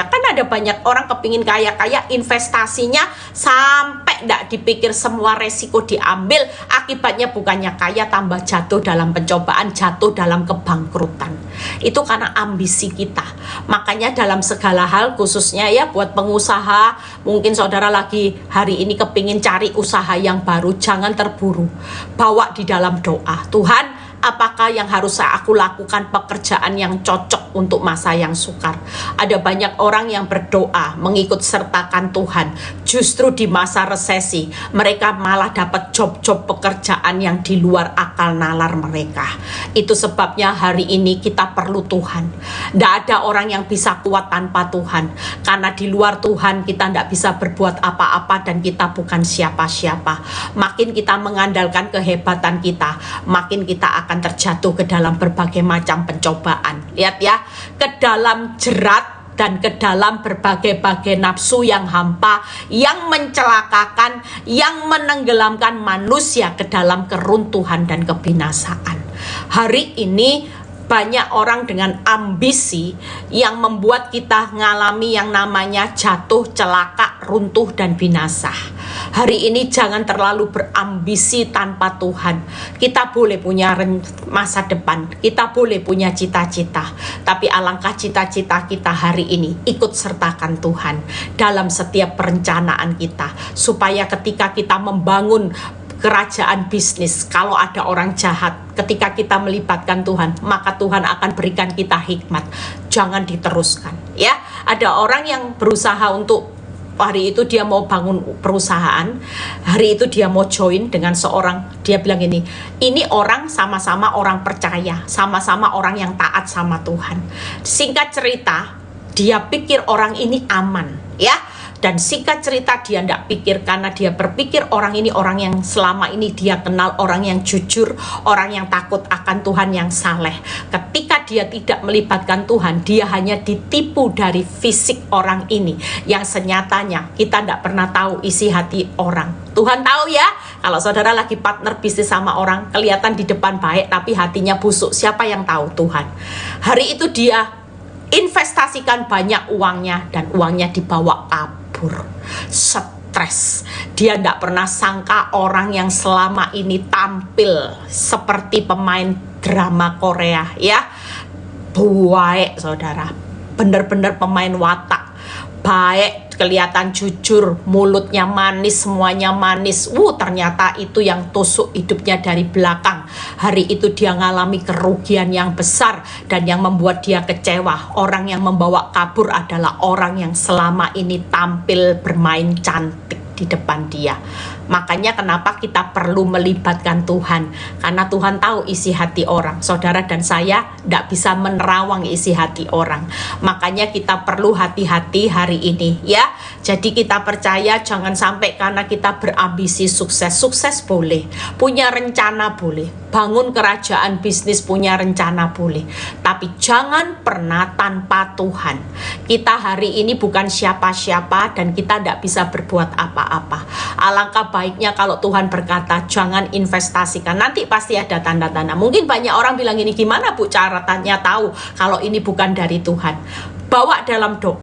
Kan ada banyak orang kepingin kaya, investasinya sampai tidak dipikir, semua resiko diambil. Akibatnya bukannya kaya, tambah jatuh dalam pencobaan, jatuh dalam kebangkrutan. Itu karena ambisi kita. Makanya dalam segala hal, khususnya ya buat pengusaha, mungkin saudara lagi hari ini kepingin cari usaha yang baru, jangan terburu. Bawa di dalam doa, Tuhan, apakah yang harus aku lakukan, pekerjaan yang cocok untuk masa yang sukar. Ada banyak orang yang berdoa mengikut sertakan Tuhan, justru di masa resesi mereka malah dapat job-job pekerjaan yang di luar akal nalar mereka. Itu sebabnya hari ini kita perlu Tuhan. Tidak ada orang yang bisa kuat tanpa Tuhan, karena di luar Tuhan kita tidak bisa berbuat apa-apa dan kita bukan siapa-siapa. Makin kita mengandalkan kehebatan kita, makin kita akan terjatuh ke dalam berbagai macam pencobaan. Lihat ya, ke dalam jerat dan ke dalam berbagai-bagai nafsu yang hampa, yang mencelakakan, yang menenggelamkan manusia ke dalam keruntuhan dan kebinasaan. Hari ini banyak orang dengan ambisi yang membuat kita mengalami yang namanya jatuh, celaka, runtuh, dan binasa. Hari ini jangan terlalu berambisi tanpa Tuhan. Kita boleh punya masa depan, kita boleh punya cita-cita, tapi alangkah cita-cita kita hari ini ikut sertakan Tuhan dalam setiap perencanaan kita, supaya ketika kita membangun kerajaan bisnis, kalau ada orang jahat, ketika kita melibatkan Tuhan, maka Tuhan akan berikan kita hikmat. Jangan diteruskan, ya. Ada orang yang berusaha untuk hari itu dia mau bangun perusahaan, hari itu dia mau join dengan seorang, dia bilang ini orang sama-sama orang percaya, sama-sama orang yang taat sama Tuhan. Singkat cerita, dia pikir orang ini aman, ya. Dan singkat cerita dia tidak pikir, karena dia berpikir orang ini orang yang selama ini dia kenal, orang yang jujur, orang yang takut akan Tuhan, yang saleh. Ketika dia tidak melibatkan Tuhan, dia hanya ditipu dari fisik orang ini, yang senyatanya kita tidak pernah tahu isi hati orang. Tuhan tahu ya, kalau saudara lagi partner bisnis sama orang, kelihatan di depan baik tapi hatinya busuk, siapa yang tahu? Tuhan. Hari itu dia investasikan banyak uangnya dan uangnya dibawa kabur. Stres. Dia tidak pernah sangka orang yang selama ini tampil seperti pemain drama Korea, ya, baik saudara, bener-bener pemain watak, baik, kelihatan jujur, mulutnya manis, semuanya manis. Ternyata itu yang tusuk hidupnya dari belakang. Hari itu dia ngalami kerugian yang besar, dan yang membuat dia kecewa, orang yang membawa kabur adalah orang yang selama ini tampil bermain cantik di depan dia. Makanya kenapa kita perlu melibatkan Tuhan, karena Tuhan tahu isi hati orang. Saudara dan saya tidak bisa menerawang isi hati orang. Makanya kita perlu hati-hati hari ini, ya. Jadi kita percaya, jangan sampai karena kita berambisi sukses. Sukses boleh, punya rencana boleh, bangun kerajaan bisnis punya rencana boleh, tapi jangan pernah tanpa Tuhan. Kita hari ini bukan siapa-siapa dan kita tidak bisa berbuat apa-apa. Alangkah baiknya kalau Tuhan berkata jangan investasikan, nanti pasti ada tanda-tanda. Mungkin banyak orang bilang ini, gimana Bu caranya tahu kalau ini bukan dari Tuhan? Bawa dalam doa.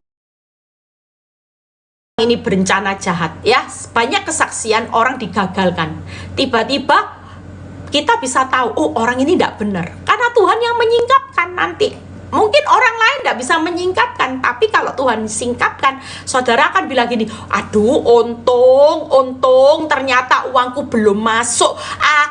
Ini berencana jahat, ya. Banyak kesaksian orang digagalkan, tiba-tiba kita bisa tahu, oh orang ini tidak benar, karena Tuhan yang menyingkapkan. Nanti mungkin orang lain tidak bisa menyingkapkan, tapi kalau Tuhan singkapkan, saudara akan bilang gini, aduh untung ternyata uangku belum masuk.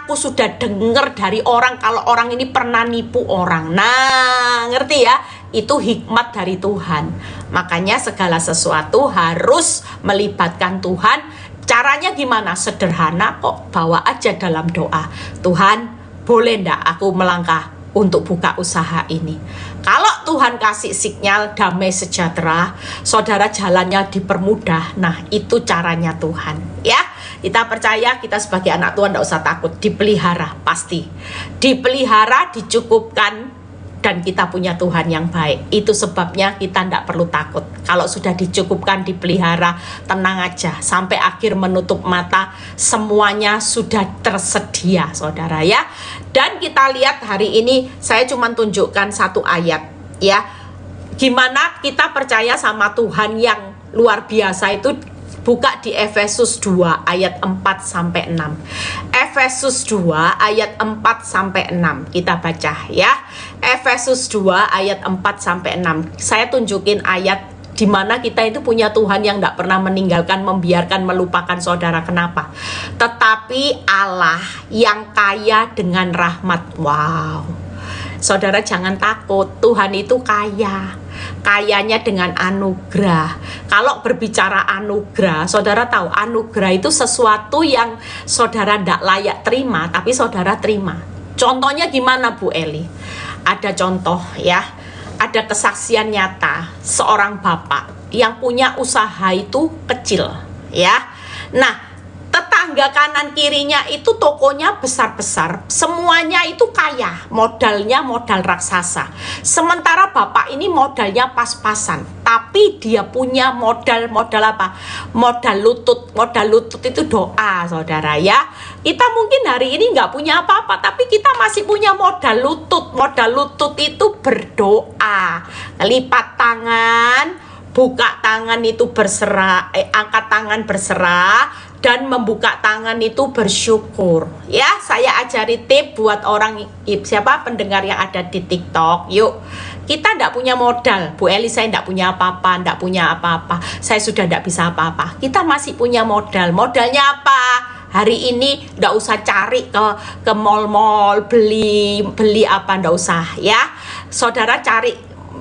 Aku sudah dengar dari orang kalau orang ini pernah nipu orang. Nah, ngerti ya? Itu hikmat dari Tuhan. Makanya segala sesuatu harus melibatkan Tuhan. Caranya gimana? Sederhana kok, bawa aja dalam doa. Tuhan, boleh ndak aku melangkah untuk buka usaha ini? Kalau Tuhan kasih sinyal damai sejahtera, saudara jalannya dipermudah. Nah, itu caranya Tuhan, ya. Kita percaya, kita sebagai anak Tuhan tidak usah takut, dipelihara, pasti dipelihara, dicukupkan, dan kita punya Tuhan yang baik. Itu sebabnya kita tidak perlu takut. Kalau sudah dicukupkan, dipelihara, tenang aja. Sampai akhir menutup mata, semuanya sudah tersedia, saudara, ya. Dan kita lihat hari ini, saya cuma tunjukkan satu ayat, ya. Gimana kita percaya sama Tuhan yang luar biasa itu. Buka di Efesus 2 ayat 4-6. Efesus 2 ayat 4-6. Kita baca, ya. Efesus 2 ayat 4-6. Saya tunjukin ayat di mana kita itu punya Tuhan yang tidak pernah meninggalkan, membiarkan, melupakan saudara. Kenapa? Tetapi Allah yang kaya dengan rahmat. Wow. Saudara jangan takut, Tuhan itu kaya. Kayanya dengan anugerah. Kalau berbicara anugerah, saudara tahu anugerah itu sesuatu yang saudara tidak layak terima, tapi saudara terima. Contohnya gimana Bu Eli? Ada contoh, ya. Ada kesaksian nyata seorang bapak yang punya usaha itu kecil, ya. Nah, tetangga kanan kirinya itu tokonya besar-besar, semuanya itu kaya, modalnya modal raksasa. Sementara bapak ini modalnya pas-pasan, tapi dia punya modal apa? Modal lutut. Modal lutut itu doa, saudara, ya. Kita mungkin hari ini nggak punya apa-apa, tapi kita masih punya modal lutut. Modal lutut itu berdoa, lipat tangan, buka tangan itu berserah, angkat tangan berserah, dan membuka tangan itu bersyukur. Ya, saya ajari tip buat orang, siapa pendengar yang ada di TikTok. Yuk, kita tidak punya modal. Bu Eli, saya tidak punya apa-apa, tidak punya apa-apa. Saya sudah tidak bisa apa-apa. Kita masih punya modal. Modalnya apa? Hari ini tidak usah cari ke mall-mall beli apa, tidak usah, ya. Saudara cari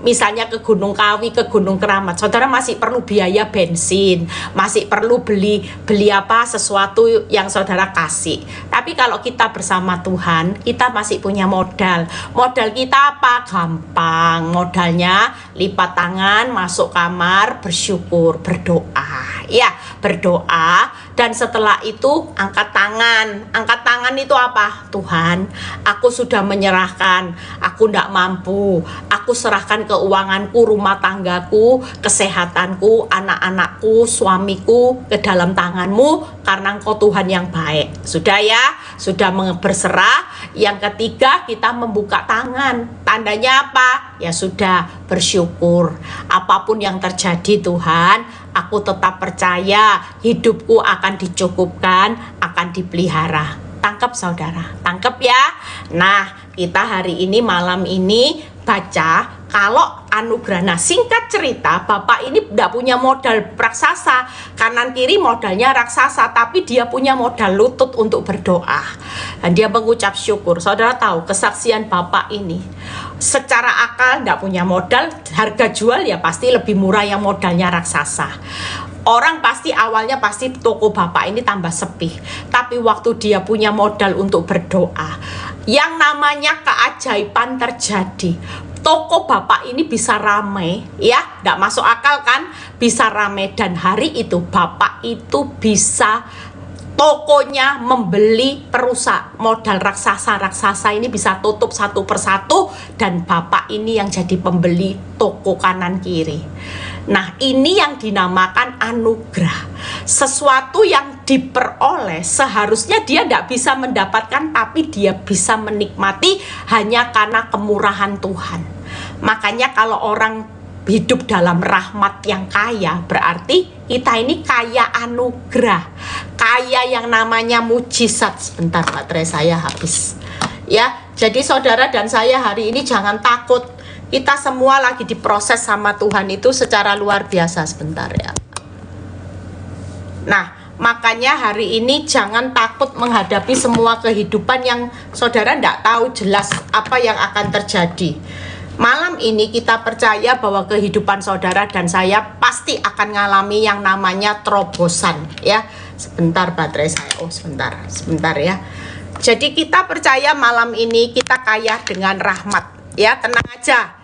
misalnya ke Gunung Kawi, ke Gunung Keramat, saudara masih perlu biaya bensin, masih perlu beli apa sesuatu yang saudara kasih. Tapi kalau kita bersama Tuhan, kita masih punya modal. Modal kita apa? Gampang. Modalnya lipat tangan, masuk kamar, bersyukur, berdoa. Ya, berdoa, dan setelah itu angkat tangan. Angkat tangan itu apa? Tuhan, aku sudah menyerahkan, aku tidak mampu, aku serahkan keuanganku, rumah tanggaku, kesehatanku, anak-anakku, suamiku ke dalam tangan-Mu, karena Engkau Tuhan yang baik. Sudah ya, sudah berserah. Yang ketiga, kita membuka tangan. Tandanya apa? Ya sudah, bersyukur. Apapun yang terjadi Tuhan, aku tetap percaya hidupku akan dicukupkan, akan dipelihara. Tangkap saudara, tangkap ya. Nah, kita hari ini, malam ini baca kalau anugerah. Nah, singkat cerita, Bapak ini tidak punya modal raksasa, kanan kiri modalnya raksasa, tapi dia punya modal lutut untuk berdoa, dan dia mengucap syukur. Saudara tahu kesaksian Bapak ini, secara akal tidak punya modal, harga jual ya pasti lebih murah yang modalnya raksasa. Orang pasti awalnya pasti toko Bapak ini tambah sepi, tapi waktu dia punya modal untuk berdoa, yang namanya keajaiban terjadi. Toko Bapak ini bisa ramai, ya, tidak masuk akal kan, bisa ramai. Dan hari itu Bapak itu bisa, tokonya membeli perusak, modal raksasa ini bisa tutup satu persatu, dan Bapak ini yang jadi pembeli toko kanan kiri. Nah, ini yang dinamakan anugerah. Sesuatu yang diperoleh seharusnya dia tidak bisa mendapatkan, tapi dia bisa menikmati hanya karena kemurahan Tuhan. Makanya kalau orang hidup dalam rahmat yang kaya, berarti kita ini kaya anugerah, kaya yang namanya mujizat. Sebentar, baterai saya habis. Ya, jadi saudara dan saya hari ini jangan takut. Kita semua lagi diproses sama Tuhan itu secara luar biasa. Sebentar ya. Nah, makanya hari ini jangan takut menghadapi semua kehidupan yang saudara tidak tahu jelas apa yang akan terjadi. Malam ini kita percaya bahwa kehidupan saudara dan saya pasti akan mengalami yang namanya terobosan, ya. Sebentar baterai saya. Oh, sebentar ya. Jadi kita percaya malam ini kita kaya dengan rahmat. Ya, tenang aja.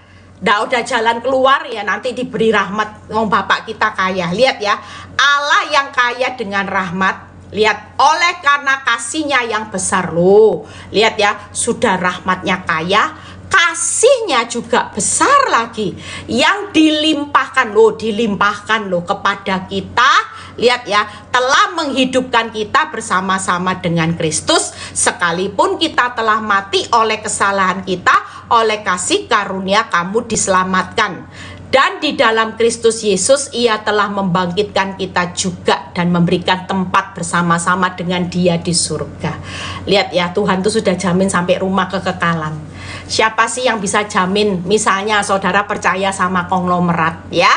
Udah jalan keluar ya, nanti diberi rahmat. Ngomong Bapak kita kaya. Lihat ya, Allah yang kaya dengan rahmat. Lihat, oleh karena kasihnya yang besar loh. Lihat ya, sudah rahmatnya kaya, kasihnya juga besar lagi, yang dilimpahkan loh kepada kita. Lihat ya, telah menghidupkan kita bersama-sama dengan Kristus, sekalipun kita telah mati oleh kesalahan kita, oleh kasih karunia kamu diselamatkan. Dan di dalam Kristus Yesus Ia telah membangkitkan kita juga dan memberikan tempat bersama-sama dengan Dia di surga. Lihat ya, Tuhan itu sudah jamin sampai rumah kekekalan. Siapa sih yang bisa jamin? Misalnya saudara percaya sama konglomerat, ya.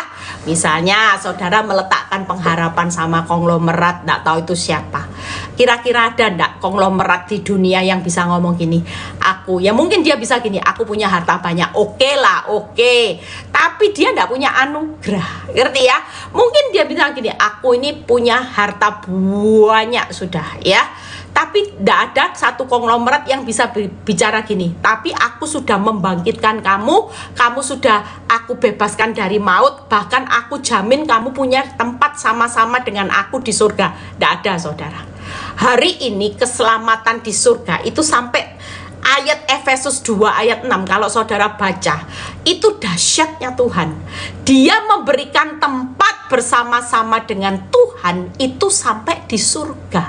Misalnya saudara meletakkan pengharapan sama konglomerat, tidak tahu itu siapa. Kira-kira ada enggak konglomerat di dunia yang bisa ngomong gini, aku, ya mungkin dia bisa gini, aku punya harta banyak, oke lah, oke. Tapi dia enggak punya anugerah, ngerti ya? Mungkin dia bilang gini, aku ini punya harta banyak sudah, ya. Tapi tidak ada satu konglomerat yang bisa bicara gini, tapi aku sudah membangkitkan kamu, kamu sudah aku bebaskan dari maut, bahkan aku jamin kamu punya tempat sama-sama dengan aku di surga. Tidak ada saudara. Hari ini keselamatan di surga itu sampai ayat Efesus 2 ayat 6, kalau saudara baca, itu dahsyatnya Tuhan. Dia memberikan tempat bersama-sama dengan Tuhan itu sampai di surga.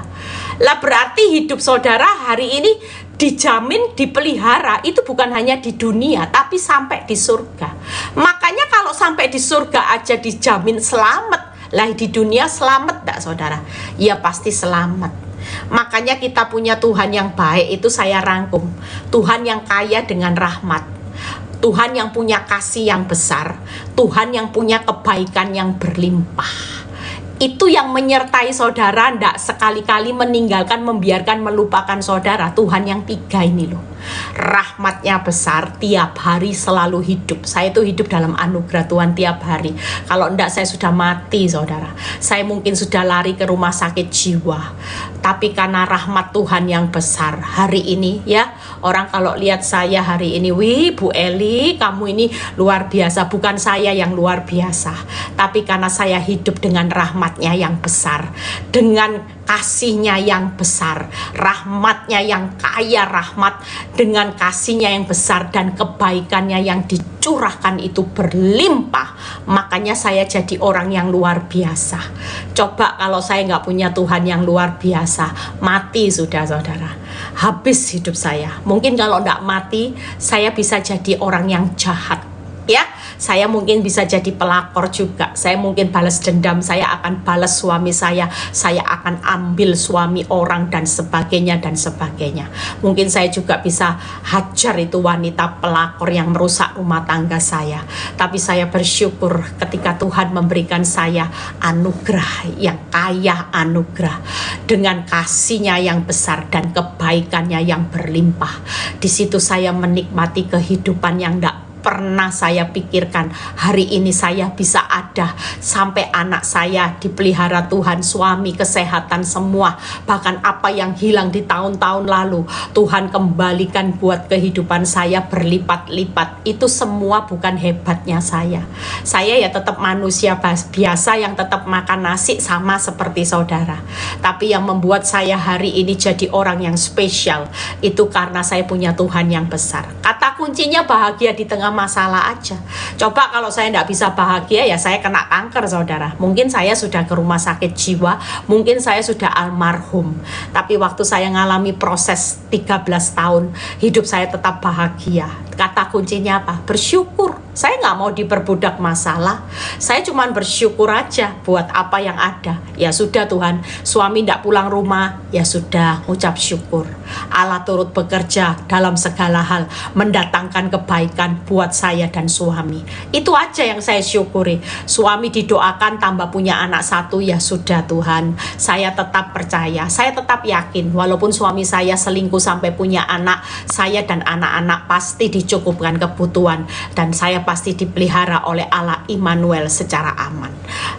Lah berarti hidup saudara hari ini dijamin, dipelihara, itu bukan hanya di dunia, tapi sampai di surga. Makanya kalau sampai di surga aja dijamin selamat, lah di dunia selamat enggak saudara? Ya pasti selamat. Makanya kita punya Tuhan yang baik, itu saya rangkum. Tuhan yang kaya dengan rahmat, Tuhan yang punya kasih yang besar, Tuhan yang punya kebaikan yang berlimpah. Itu yang menyertai saudara, ndak sekali-kali meninggalkan, membiarkan, melupakan saudara. Tuhan yang tiga ini loh, rahmatnya besar, tiap hari selalu hidup. Saya itu hidup dalam anugerah Tuhan tiap hari. Kalau ndak saya sudah mati saudara, saya mungkin sudah lari ke rumah sakit jiwa. Tapi karena rahmat Tuhan yang besar, hari ini ya, orang kalau lihat saya hari ini, wih Bu Eli kamu ini luar biasa. Bukan saya yang luar biasa, tapi karena saya hidup dengan rahmatnya yang besar, dengan kasihnya yang besar, rahmatnya yang kaya rahmat, dengan kasihnya yang besar dan kebaikannya yang dicurahkan itu berlimpah. Makanya saya jadi orang yang luar biasa. Coba kalau saya nggak punya Tuhan yang luar biasa, mati sudah saudara, habis hidup saya. Mungkin kalau nggak mati, saya bisa jadi orang yang jahat ya. Saya mungkin bisa jadi pelakor juga. Saya mungkin balas dendam, saya akan balas suami saya akan ambil suami orang dan sebagainya dan sebagainya. Mungkin saya juga bisa hajar itu wanita pelakor yang merusak rumah tangga saya. Tapi saya bersyukur ketika Tuhan memberikan saya anugerah yang kaya anugerah, dengan kasihnya yang besar dan kebaikannya yang berlimpah. Di situ saya menikmati kehidupan yang tidak pernah saya pikirkan. Hari ini saya bisa ada, sampai anak saya dipelihara Tuhan, suami, kesehatan semua. Bahkan apa yang hilang di tahun-tahun lalu, Tuhan kembalikan buat kehidupan saya berlipat-lipat. Itu semua bukan hebatnya saya. Saya ya tetap manusia biasa yang tetap makan nasi sama seperti saudara. Tapi yang membuat saya hari ini jadi orang yang spesial, itu karena saya punya Tuhan yang besar. Kata kuncinya bahagia di tengah masalah aja. Coba kalau saya tidak bisa bahagia, ya saya kena kanker saudara. Mungkin saya sudah ke rumah sakit jiwa, mungkin saya sudah almarhum. Tapi waktu saya ngalami proses 13 tahun, hidup saya tetap bahagia. Kata kuncinya apa? Bersyukur. Saya nggak mau diperbudak masalah. Saya cuma bersyukur aja buat apa yang ada. Ya sudah Tuhan, suami tidak pulang rumah, ya sudah, ucap syukur. Allah turut bekerja dalam segala hal, mendatangkan kebaikan buat saya dan suami. Itu aja yang saya syukuri. Suami didoakan tambah punya anak satu, ya sudah Tuhan. Saya tetap percaya, saya tetap yakin. Walaupun suami saya selingkuh sampai punya anak, saya dan anak-anak pasti dicukupkan kebutuhan. Dan saya pasti dipelihara oleh Allah Immanuel secara aman.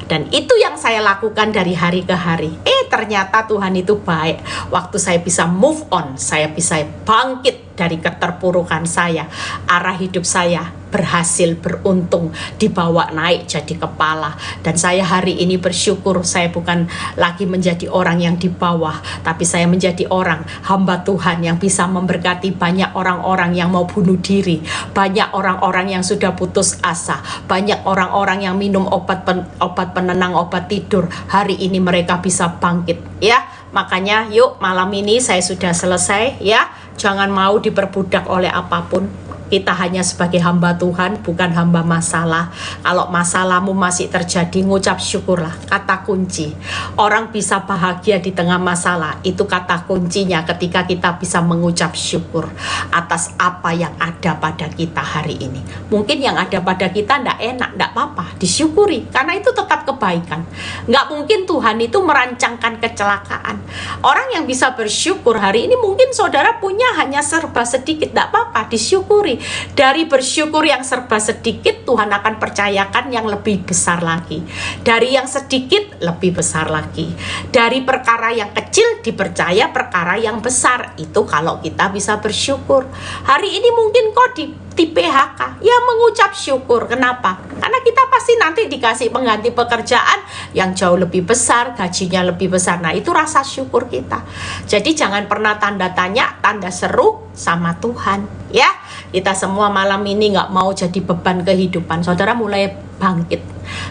Dan itu yang saya lakukan dari hari ke hari. Ternyata Tuhan itu baik. Waktu saya bisa move on, saya bisa bangkit dari keterpurukan saya, arah hidup saya berhasil, beruntung, dibawa naik jadi kepala. Dan saya hari ini bersyukur, saya bukan lagi menjadi orang yang di bawah, tapi saya menjadi orang hamba Tuhan yang bisa memberkati banyak orang-orang yang mau bunuh diri, banyak orang-orang yang sudah putus asa, banyak orang-orang yang minum obat penenang, obat tidur. Hari ini mereka bisa bangkit ya. Makanya yuk, malam ini saya sudah selesai ya. Jangan mau diperbudak oleh apapun. Kita hanya sebagai hamba Tuhan, bukan hamba masalah. Kalau masalahmu masih terjadi, ngucap syukurlah. Kata kunci, orang bisa bahagia di tengah masalah. Itu kata kuncinya ketika kita bisa mengucap syukur atas apa yang ada pada kita hari ini. Mungkin yang ada pada kita tidak enak, tidak apa-apa, disyukuri. Karena itu tetap kebaikan. Nggak mungkin Tuhan itu merancangkan kecelakaan. Orang yang bisa bersyukur hari ini, mungkin saudara punya hanya serba sedikit, tidak apa-apa, disyukuri. Dari bersyukur yang serba sedikit, Tuhan akan percayakan yang lebih besar lagi. Dari yang sedikit, lebih besar lagi. Dari perkara yang kecil, dipercaya perkara yang besar. Itu kalau kita bisa bersyukur. Hari ini mungkin kok di PHK, ya mengucap syukur. Kenapa? Karena kita pasti nanti dikasih pengganti pekerjaan yang jauh lebih besar, gajinya lebih besar. Nah, itu rasa syukur kita. Jadi jangan pernah tanda tanya, tanda seru sama Tuhan ya. Kita semua malam ini nggak mau jadi beban kehidupan. Saudara mulai bangkit,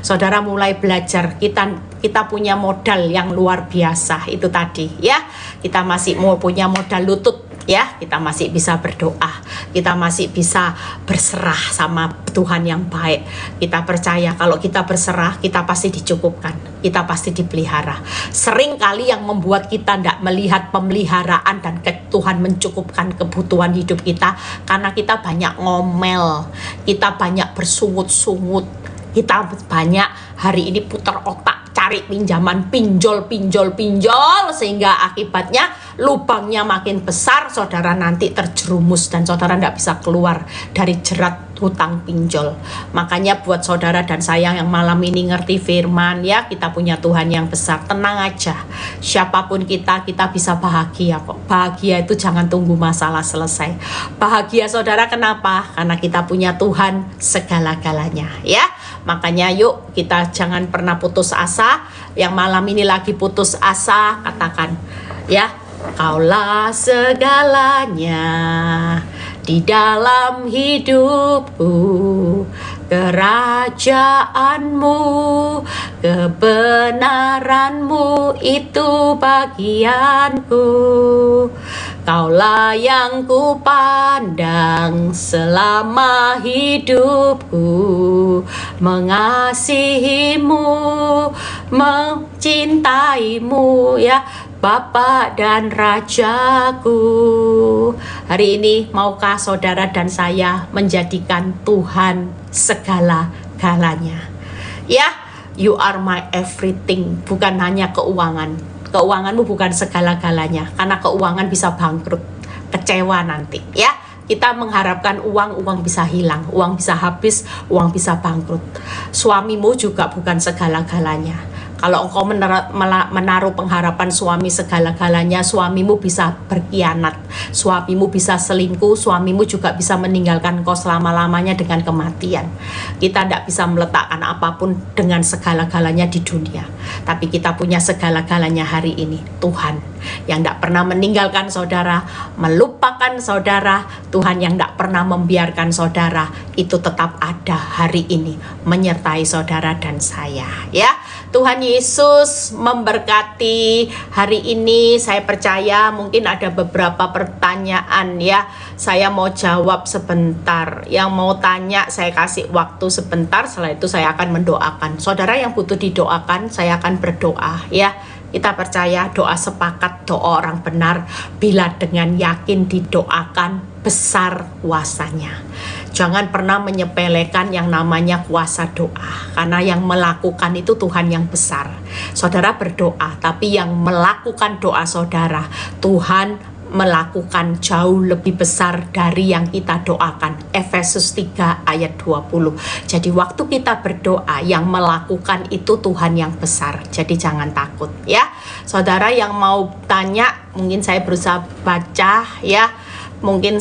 saudara mulai belajar. Kita punya modal yang luar biasa itu tadi ya. Kita masih mau punya modal lutut ya, kita masih bisa berdoa, kita masih bisa berserah sama Tuhan yang baik. Kita percaya kalau kita berserah, kita pasti dicukupkan, kita pasti dipelihara. Sering kali yang membuat kita tidak melihat pemeliharaan dan Tuhan mencukupkan kebutuhan hidup kita, karena kita banyak ngomel, kita banyak bersungut-sungut, kita banyak hari ini putar otak, tarik pinjaman, pinjol, sehingga akibatnya lubangnya makin besar, saudara nanti terjerumus dan saudara tidak bisa keluar dari jerat hutang pinjol. Makanya buat saudara dan saya yang malam ini ngerti firman, ya, kita punya Tuhan yang besar, tenang aja. Siapapun kita bisa bahagia kok. Bahagia itu jangan tunggu masalah selesai. Bahagia saudara kenapa? Karena kita punya Tuhan segala-galanya, ya. Makanya yuk kita jangan pernah putus asa. Yang malam ini lagi putus asa, katakan, ya, Kaulah segalanya di dalam hidupku, kerajaanmu, kebenaranmu itu bagianku. Kaulah yang kupandang selama hidupku, mengasihimu, mencintaimu, ya Bapa dan Rajaku. Hari ini maukah saudara dan saya menjadikan Tuhan segala-galanya? Ya, you are my everything, bukan hanya keuangan. Keuanganmu bukan segala-galanya, karena keuangan bisa bangkrut, kecewa nanti, ya. Kita mengharapkan uang bisa hilang, uang bisa habis, uang bisa bangkrut. Suamimu juga bukan segala-galanya. Kalau engkau menaruh pengharapan suami segala-galanya, suamimu bisa berkhianat, suamimu bisa selingkuh, suamimu juga bisa meninggalkan engkau selama-lamanya dengan kematian. Kita tidak bisa meletakkan apapun dengan segala-galanya di dunia, tapi kita punya segala-galanya hari ini, Tuhan yang tidak pernah meninggalkan saudara, melupakan saudara, Tuhan yang tidak pernah membiarkan saudara, itu tetap ada hari ini, menyertai saudara dan saya, ya. Tuhan Yesus memberkati hari ini. Saya percaya mungkin ada beberapa pertanyaan, ya. Saya mau jawab sebentar. Yang mau tanya saya kasih waktu sebentar, setelah itu saya akan mendoakan. Saudara yang butuh didoakan, saya akan berdoa, ya. Kita percaya doa sepakat, doa orang benar bila dengan yakin didoakan besar kuasanya. Jangan pernah menyepelekan yang namanya kuasa doa, karena yang melakukan itu Tuhan yang besar. Saudara berdoa, tapi yang melakukan doa saudara, Tuhan melakukan jauh lebih besar dari yang kita doakan. Efesus 3 ayat 20. Jadi waktu kita berdoa, yang melakukan itu Tuhan yang besar. Jadi jangan takut, ya. Saudara yang mau tanya, mungkin saya berusaha baca, ya. Mungkin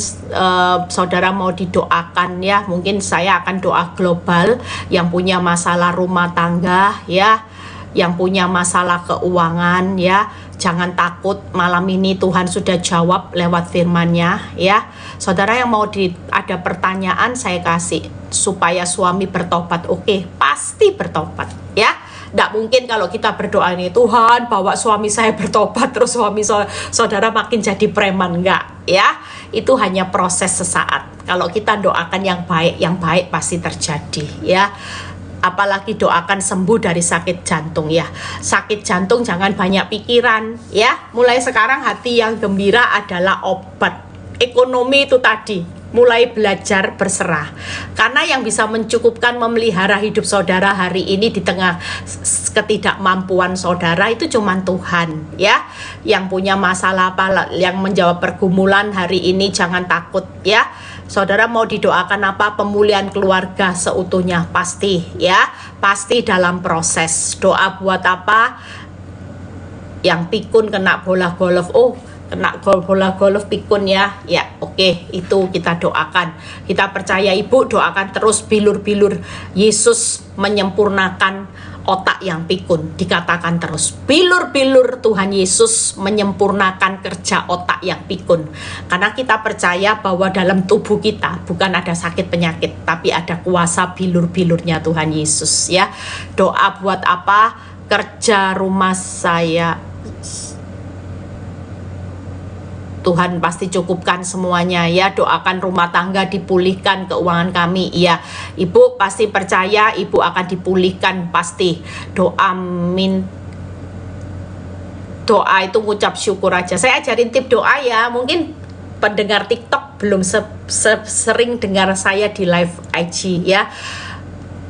saudara mau didoakan, ya. Mungkin saya akan doa global yang punya masalah rumah tangga, ya, yang punya masalah keuangan, ya. Jangan takut, malam ini Tuhan sudah jawab lewat firman-Nya, ya. Saudara yang mau ada pertanyaan, saya kasih supaya suami bertobat. Oke, pasti bertobat, ya. Tidak mungkin kalau kita berdoa ini, Tuhan bawa suami saya bertobat terus suami saudara makin jadi preman, enggak, ya. Itu hanya proses sesaat. Kalau kita doakan yang baik pasti terjadi, ya. Apalagi doakan sembuh dari sakit jantung, ya. Sakit jantung jangan banyak pikiran, ya. Mulai sekarang hati yang gembira adalah obat. Ekonomi itu tadi, mulai belajar berserah. Karena yang bisa mencukupkan memelihara hidup saudara hari ini di tengah ketidakmampuan saudara itu cuma Tuhan, ya. Yang punya masalah apa, yang menjawab pergumulan hari ini jangan takut, ya. Saudara mau didoakan apa? Pemulihan keluarga seutuhnya, pasti, ya. Pasti dalam proses. Doa buat apa? Yang pikun kena bola golf, kena bola golf pikun, ya. Ya, oke, itu kita doakan. Kita percaya Ibu doakan terus bilur-bilur Yesus menyempurnakan otak yang pikun. Dikatakan terus bilur-bilur Tuhan Yesus menyempurnakan kerja otak yang pikun. Karena kita percaya bahwa dalam tubuh kita bukan ada sakit penyakit, tapi ada kuasa bilur-bilurnya Tuhan Yesus, ya. Doa buat apa? Kerja rumah saya, Tuhan pasti cukupkan semuanya, ya. Doakan rumah tangga dipulihkan, keuangan kami, ya. Ibu pasti percaya Ibu akan dipulihkan, pasti. Doa itu ngucap syukur aja. Saya ajarin tip doa, ya. Mungkin pendengar TikTok belum sering dengar saya di live IG, ya.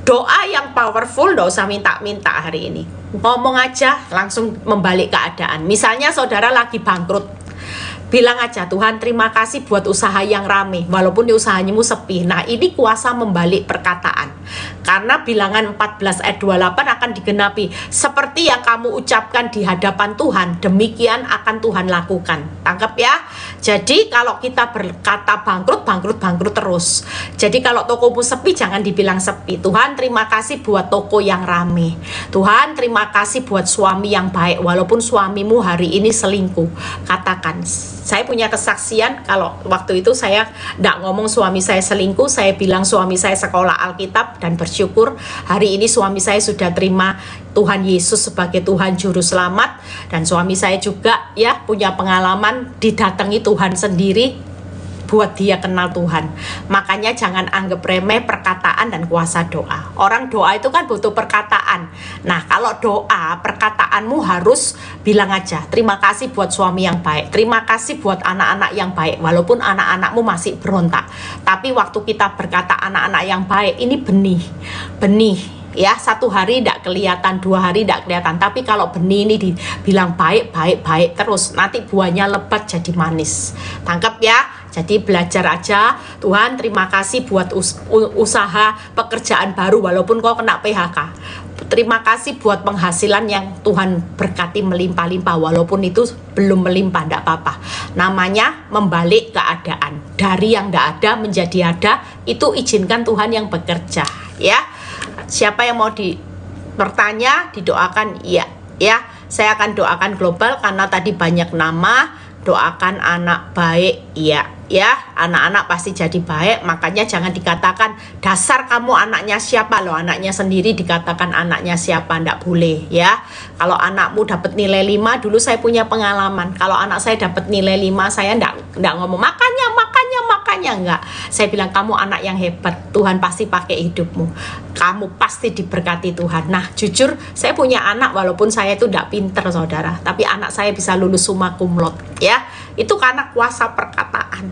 Doa yang powerful, nggak usah minta-minta hari ini. Ngomong aja langsung membalik keadaan. Misalnya saudara lagi bangkrut, bilang aja, Tuhan terima kasih buat usaha yang rame, walaupun di usahanya sepi. Nah ini kuasa membalik perkataan. Karena bilangan 14 ayat 28 akan digenapi. Seperti yang kamu ucapkan di hadapan Tuhan, demikian akan Tuhan lakukan. Tangkap ya. Jadi kalau kita berkata bangkrut, bangkrut terus. Jadi kalau tokomu sepi, jangan dibilang sepi. Tuhan terima kasih buat toko yang rame. Tuhan terima kasih buat suami yang baik, walaupun suamimu hari ini selingkuh. Katakan, saya punya kesaksian kalau waktu itu saya tidak ngomong suami saya selingkuh, saya bilang suami saya sekolah Alkitab dan bersyukur hari ini suami saya sudah terima Tuhan Yesus sebagai Tuhan Juru Selamat, dan suami saya juga ya punya pengalaman didatangi Tuhan sendiri buat dia kenal Tuhan. Makanya jangan anggap remeh perkataan dan kuasa doa. Orang doa itu kan butuh perkataan. Nah kalau doa, perkataanmu harus bilang aja, terima kasih buat suami yang baik, terima kasih buat anak-anak yang baik, walaupun anak-anakmu masih berontak. Tapi waktu kita berkata anak-anak yang baik, ini benih ya, 1 hari tidak kelihatan, 2 hari tidak kelihatan, tapi kalau benih ini dibilang baik terus, nanti buahnya lebat jadi manis. Tangkap ya. Jadi belajar aja, Tuhan terima kasih buat usaha pekerjaan baru walaupun kau kena PHK. Terima kasih buat penghasilan yang Tuhan berkati melimpah-limpah, walaupun itu belum melimpah, tidak apa-apa. Namanya membalik keadaan. Dari yang tidak ada menjadi ada, itu izinkan Tuhan yang bekerja. Ya, siapa yang mau bertanya, didoakan iya. Ya, saya akan doakan global karena tadi banyak nama. Doakan anak baik, iya. Ya, anak-anak pasti jadi baik. Makanya jangan dikatakan dasar kamu anaknya siapa, loh anaknya sendiri dikatakan anaknya siapa, ndak boleh ya. Kalau anakmu dapat nilai 5, dulu saya punya pengalaman, kalau anak saya dapat nilai 5, saya ndak ngomong makanya enggak. Saya bilang kamu anak yang hebat, Tuhan pasti pakai hidupmu, kamu pasti diberkati Tuhan. Nah jujur saya punya anak walaupun saya itu ndak pinter saudara, tapi anak saya bisa lulus summa cum laude ya. Itu karena kuasa perkataan.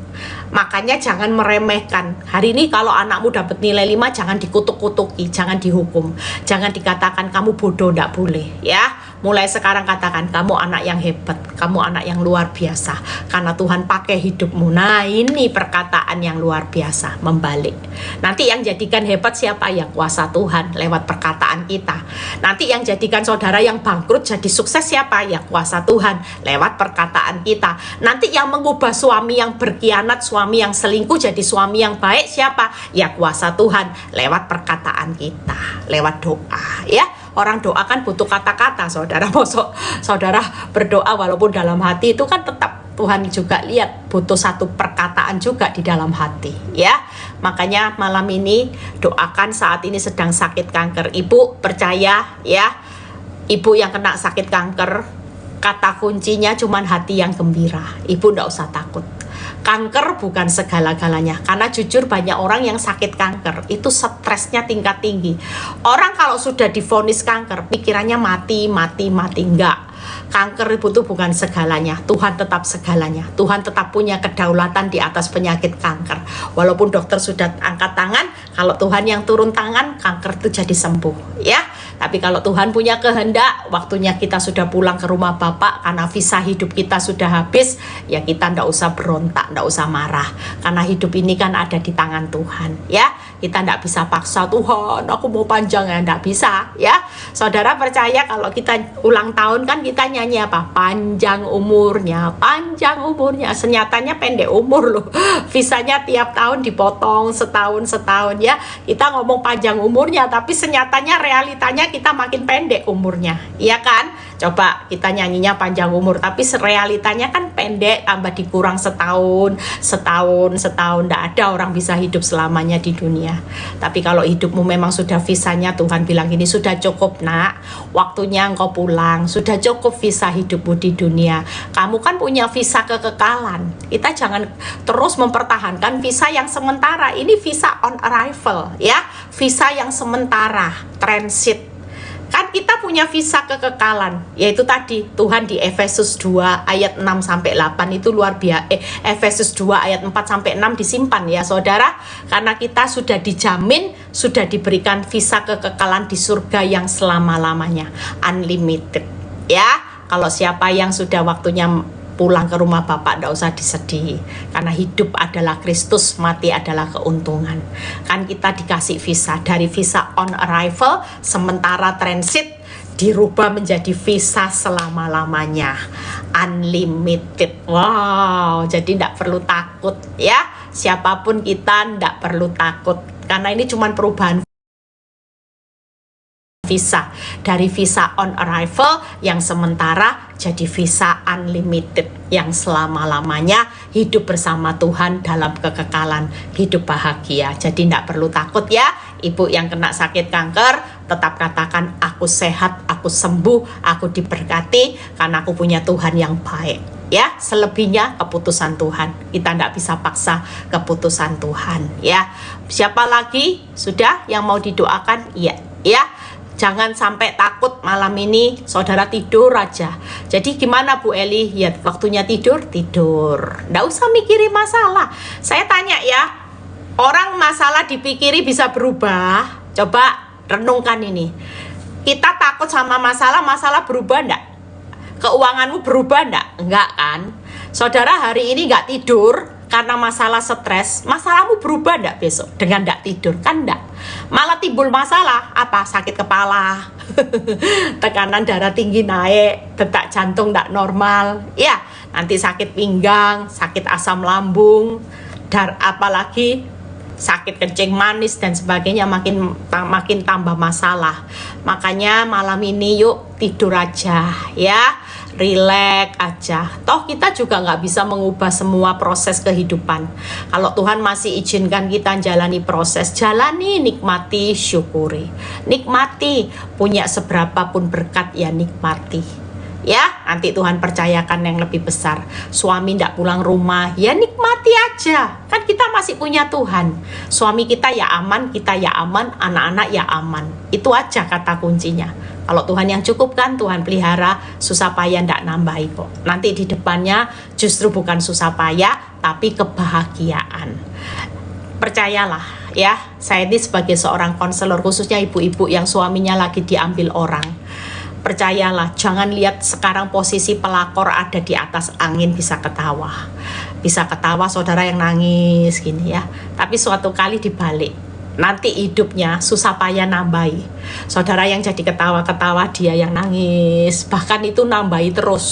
Makanya jangan meremehkan. Hari ini kalau anakmu dapat nilai 5, jangan dikutuk-kutuki, jangan dihukum, jangan dikatakan kamu bodoh, ndak boleh ya. Mulai sekarang katakan kamu anak yang hebat, kamu anak yang luar biasa, karena Tuhan pakai hidupmu. Nah ini perkataan yang luar biasa, membalik. Nanti yang jadikan hebat siapa? Ya kuasa Tuhan lewat perkataan kita. Nanti yang jadikan saudara yang bangkrut jadi sukses siapa? Ya kuasa Tuhan lewat perkataan kita. Nanti yang mengubah suami yang berkhianat, suami yang selingkuh jadi suami yang baik siapa? Ya kuasa Tuhan lewat perkataan kita, lewat doa ya. Orang doa kan butuh kata-kata saudara. Mosok saudara berdoa walaupun dalam hati itu kan tetap Tuhan juga lihat, butuh satu perkataan juga di dalam hati ya. Makanya malam ini doakan saat ini sedang sakit kanker. Ibu percaya ya, ibu yang kena sakit kanker, kata kuncinya cuman hati yang gembira. Ibu ndak usah takut. Kanker bukan segala-galanya, karena jujur banyak orang yang sakit kanker itu stresnya tingkat tinggi. Orang kalau sudah divonis kanker pikirannya mati. Enggak, kanker itu bukan segalanya. Tuhan tetap segalanya. Tuhan tetap punya kedaulatan di atas penyakit kanker. Walaupun dokter sudah angkat tangan, kalau Tuhan yang turun tangan, kanker itu jadi sembuh ya. Tapi kalau Tuhan punya kehendak, waktunya kita sudah pulang ke rumah Bapak karena visa hidup kita sudah habis, ya kita ndak usah berontak, ndak usah marah, karena hidup ini kan ada di tangan Tuhan ya. Kita ndak bisa paksa Tuhan aku mau panjang, ya ndak bisa ya. Saudara percaya kalau kita ulang tahun kan kita nyanyi apa? Panjang umurnya, senyatanya pendek umur loh. Visanya tiap tahun dipotong setahun ya. Kita ngomong panjang umurnya, tapi senyatanya realitanya kita makin pendek umurnya, iya kan? Coba kita nyanyinya panjang umur, tapi realitanya kan pendek, tambah dikurang setahun. Nggak ada orang bisa hidup selamanya di dunia. Tapi kalau hidupmu memang sudah visanya, Tuhan bilang ini sudah cukup nak, waktunya engkau pulang, sudah cukup visa hidupmu di dunia. Kamu kan punya visa kekekalan. Kita jangan terus mempertahankan visa yang sementara. Ini visa on arrival ya, visa yang sementara, transit. Kan kita punya visa kekekalan, yaitu tadi Tuhan di Efesus 2 ayat 6 sampai 8 itu luar biasa. Efesus 2 ayat 4 sampai 6 disimpan ya Saudara, karena kita sudah dijamin, sudah diberikan visa kekekalan di surga yang selama-lamanya, unlimited. Ya, kalau siapa yang sudah waktunya pulang ke rumah Bapak, tidak usah disedih, karena hidup adalah Kristus, mati adalah keuntungan. Kan kita dikasih visa, dari visa on arrival sementara transit dirubah menjadi visa selama-lamanya, unlimited. Wow, jadi tidak perlu takut ya, siapapun kita tidak perlu takut, karena ini cuma perubahan visa, dari visa on arrival yang sementara jadi visa unlimited yang selama-lamanya, hidup bersama Tuhan dalam kekekalan, hidup bahagia. Jadi tidak perlu takut ya, ibu yang kena sakit kanker, tetap katakan aku sehat, aku sembuh, aku diberkati karena aku punya Tuhan yang baik. Ya, selebihnya keputusan Tuhan. Kita tidak bisa paksa keputusan Tuhan ya. Siapa lagi sudah yang mau didoakan? Iya, ya. Jangan sampai takut malam ini saudara tidur aja. Jadi gimana Bu Eli? Ya waktunya tidur, tidur. Nggak usah mikirin masalah. Saya tanya ya, orang masalah dipikiri bisa berubah. Coba renungkan ini. Kita takut sama masalah, masalah berubah enggak? Keuanganmu berubah enggak? Enggak kan? Saudara hari ini nggak tidur karena masalah stres, masalahmu berubah enggak besok dengan enggak tidur? Kan enggak. Malah timbul masalah apa? Sakit kepala, tekanan darah tinggi naik, detak jantung enggak normal, ya nanti sakit pinggang, sakit asam lambung, apalagi sakit kencing manis dan sebagainya, makin tambah masalah. Makanya malam ini yuk tidur aja ya, relax aja. Toh kita juga nggak bisa mengubah semua proses kehidupan. Kalau Tuhan masih izinkan kita jalani proses, jalani, nikmati, syukuri. Nikmati, punya seberapa pun berkat ya nikmati. Ya, nanti Tuhan percayakan yang lebih besar. Suami tidak pulang rumah, ya nikmati aja. Kan kita masih punya Tuhan. Suami kita ya aman, kita ya aman, anak-anak ya aman. Itu aja kata kuncinya. Kalau Tuhan yang cukup kan, Tuhan pelihara, susah payah tidak nambahi kok. Nanti di depannya justru bukan susah payah, tapi kebahagiaan. Percayalah ya, saya ini sebagai seorang konselor, khususnya ibu-ibu yang suaminya lagi diambil orang. Percayalah, jangan lihat sekarang posisi pelakor ada di atas angin bisa ketawa. Bisa ketawa saudara yang nangis gini ya. Tapi suatu kali dibalik, nanti hidupnya susah payah nambahi. Saudara yang jadi ketawa-ketawa, dia yang nangis. Bahkan itu nambahi terus.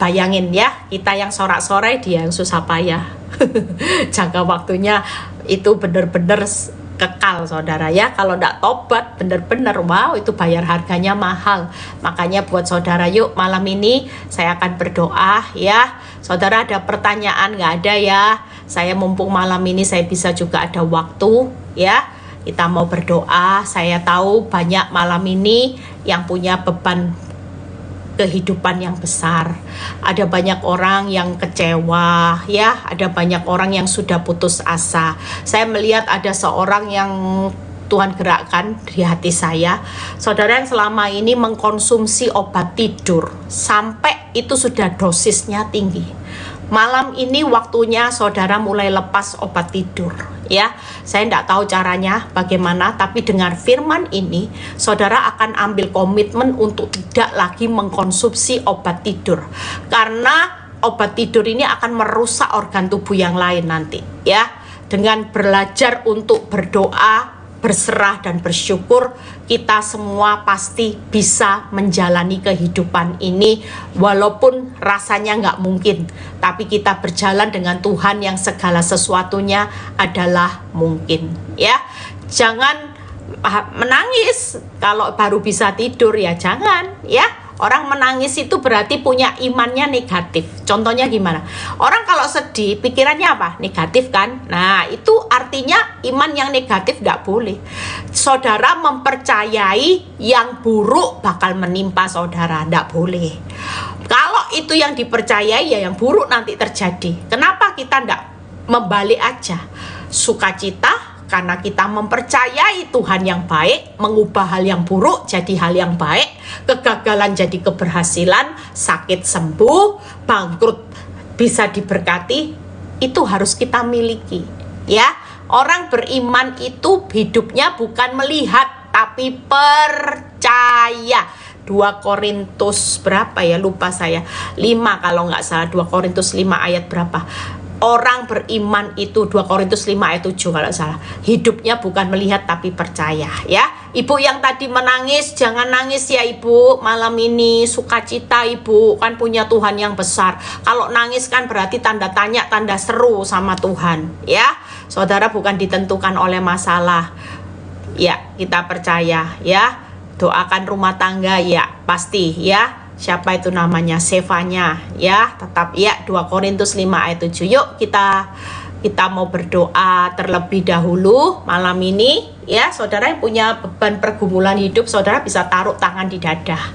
Bayangin ya, kita yang sorak-sorai, dia yang susah payah. Jangka waktunya itu benar-benar kekal saudara ya. Kalau tidak tobat benar-benar wow, itu bayar harganya mahal. Makanya buat saudara yuk malam ini saya akan berdoa ya. Saudara ada pertanyaan nggak ada ya? Saya mumpung malam ini saya bisa juga ada waktu ya. Kita mau berdoa. Saya tahu banyak malam ini yang punya beban kehidupan yang besar. Ada banyak orang yang kecewa ya, ada banyak orang yang sudah putus asa. Saya melihat ada seorang yang Tuhan gerakkan di hati saya, saudara yang selama ini mengkonsumsi obat tidur sampai itu sudah dosisnya tinggi. Malam ini waktunya saudara mulai lepas obat tidur ya. Saya tidak tahu caranya bagaimana, tapi dengan firman ini saudara akan ambil komitmen untuk tidak lagi mengkonsumsi obat tidur, karena obat tidur ini akan merusak organ tubuh yang lain nanti ya. Dengan belajar untuk berdoa, berserah dan bersyukur, kita semua pasti bisa menjalani kehidupan ini walaupun rasanya nggak mungkin, tapi kita berjalan dengan Tuhan yang segala sesuatunya adalah mungkin ya. Jangan menangis kalau baru bisa tidur ya, jangan ya. Orang menangis itu berarti punya imannya negatif. Contohnya gimana? Orang kalau sedih pikirannya apa? Negatif kan? Nah itu artinya iman yang negatif nggak boleh. Saudara mempercayai yang buruk bakal menimpa saudara, nggak boleh. Kalau itu yang dipercayai ya yang buruk nanti terjadi. Kenapa kita nggak membalik aja? Sukacita, Karena kita mempercayai Tuhan yang baik, mengubah hal yang buruk jadi hal yang baik, kegagalan jadi keberhasilan, sakit sembuh, bangkrut bisa diberkati, itu harus kita miliki. Ya, orang beriman itu hidupnya bukan melihat tapi percaya. 2 Korintus berapa ya, lupa saya, 5 kalau nggak salah, 2 Korintus 5 ayat berapa. Orang beriman itu 2 Korintus 5 ayat 7 kalau salah, hidupnya bukan melihat tapi percaya. Ya, ibu yang tadi menangis, jangan nangis ya ibu, malam ini sukacita ibu, kan punya Tuhan yang besar. Kalau nangis kan berarti tanda tanya, tanda seru sama Tuhan. Ya, saudara bukan ditentukan oleh masalah. Ya, kita percaya ya. Doakan rumah tangga ya, pasti ya. Siapa itu namanya, Sevanya ya, tetap ya. 2 Korintus 5 ayat 7. Yuk kita mau berdoa terlebih dahulu malam ini ya. Saudara yang punya beban pergumulan hidup, saudara bisa taruh tangan di dada.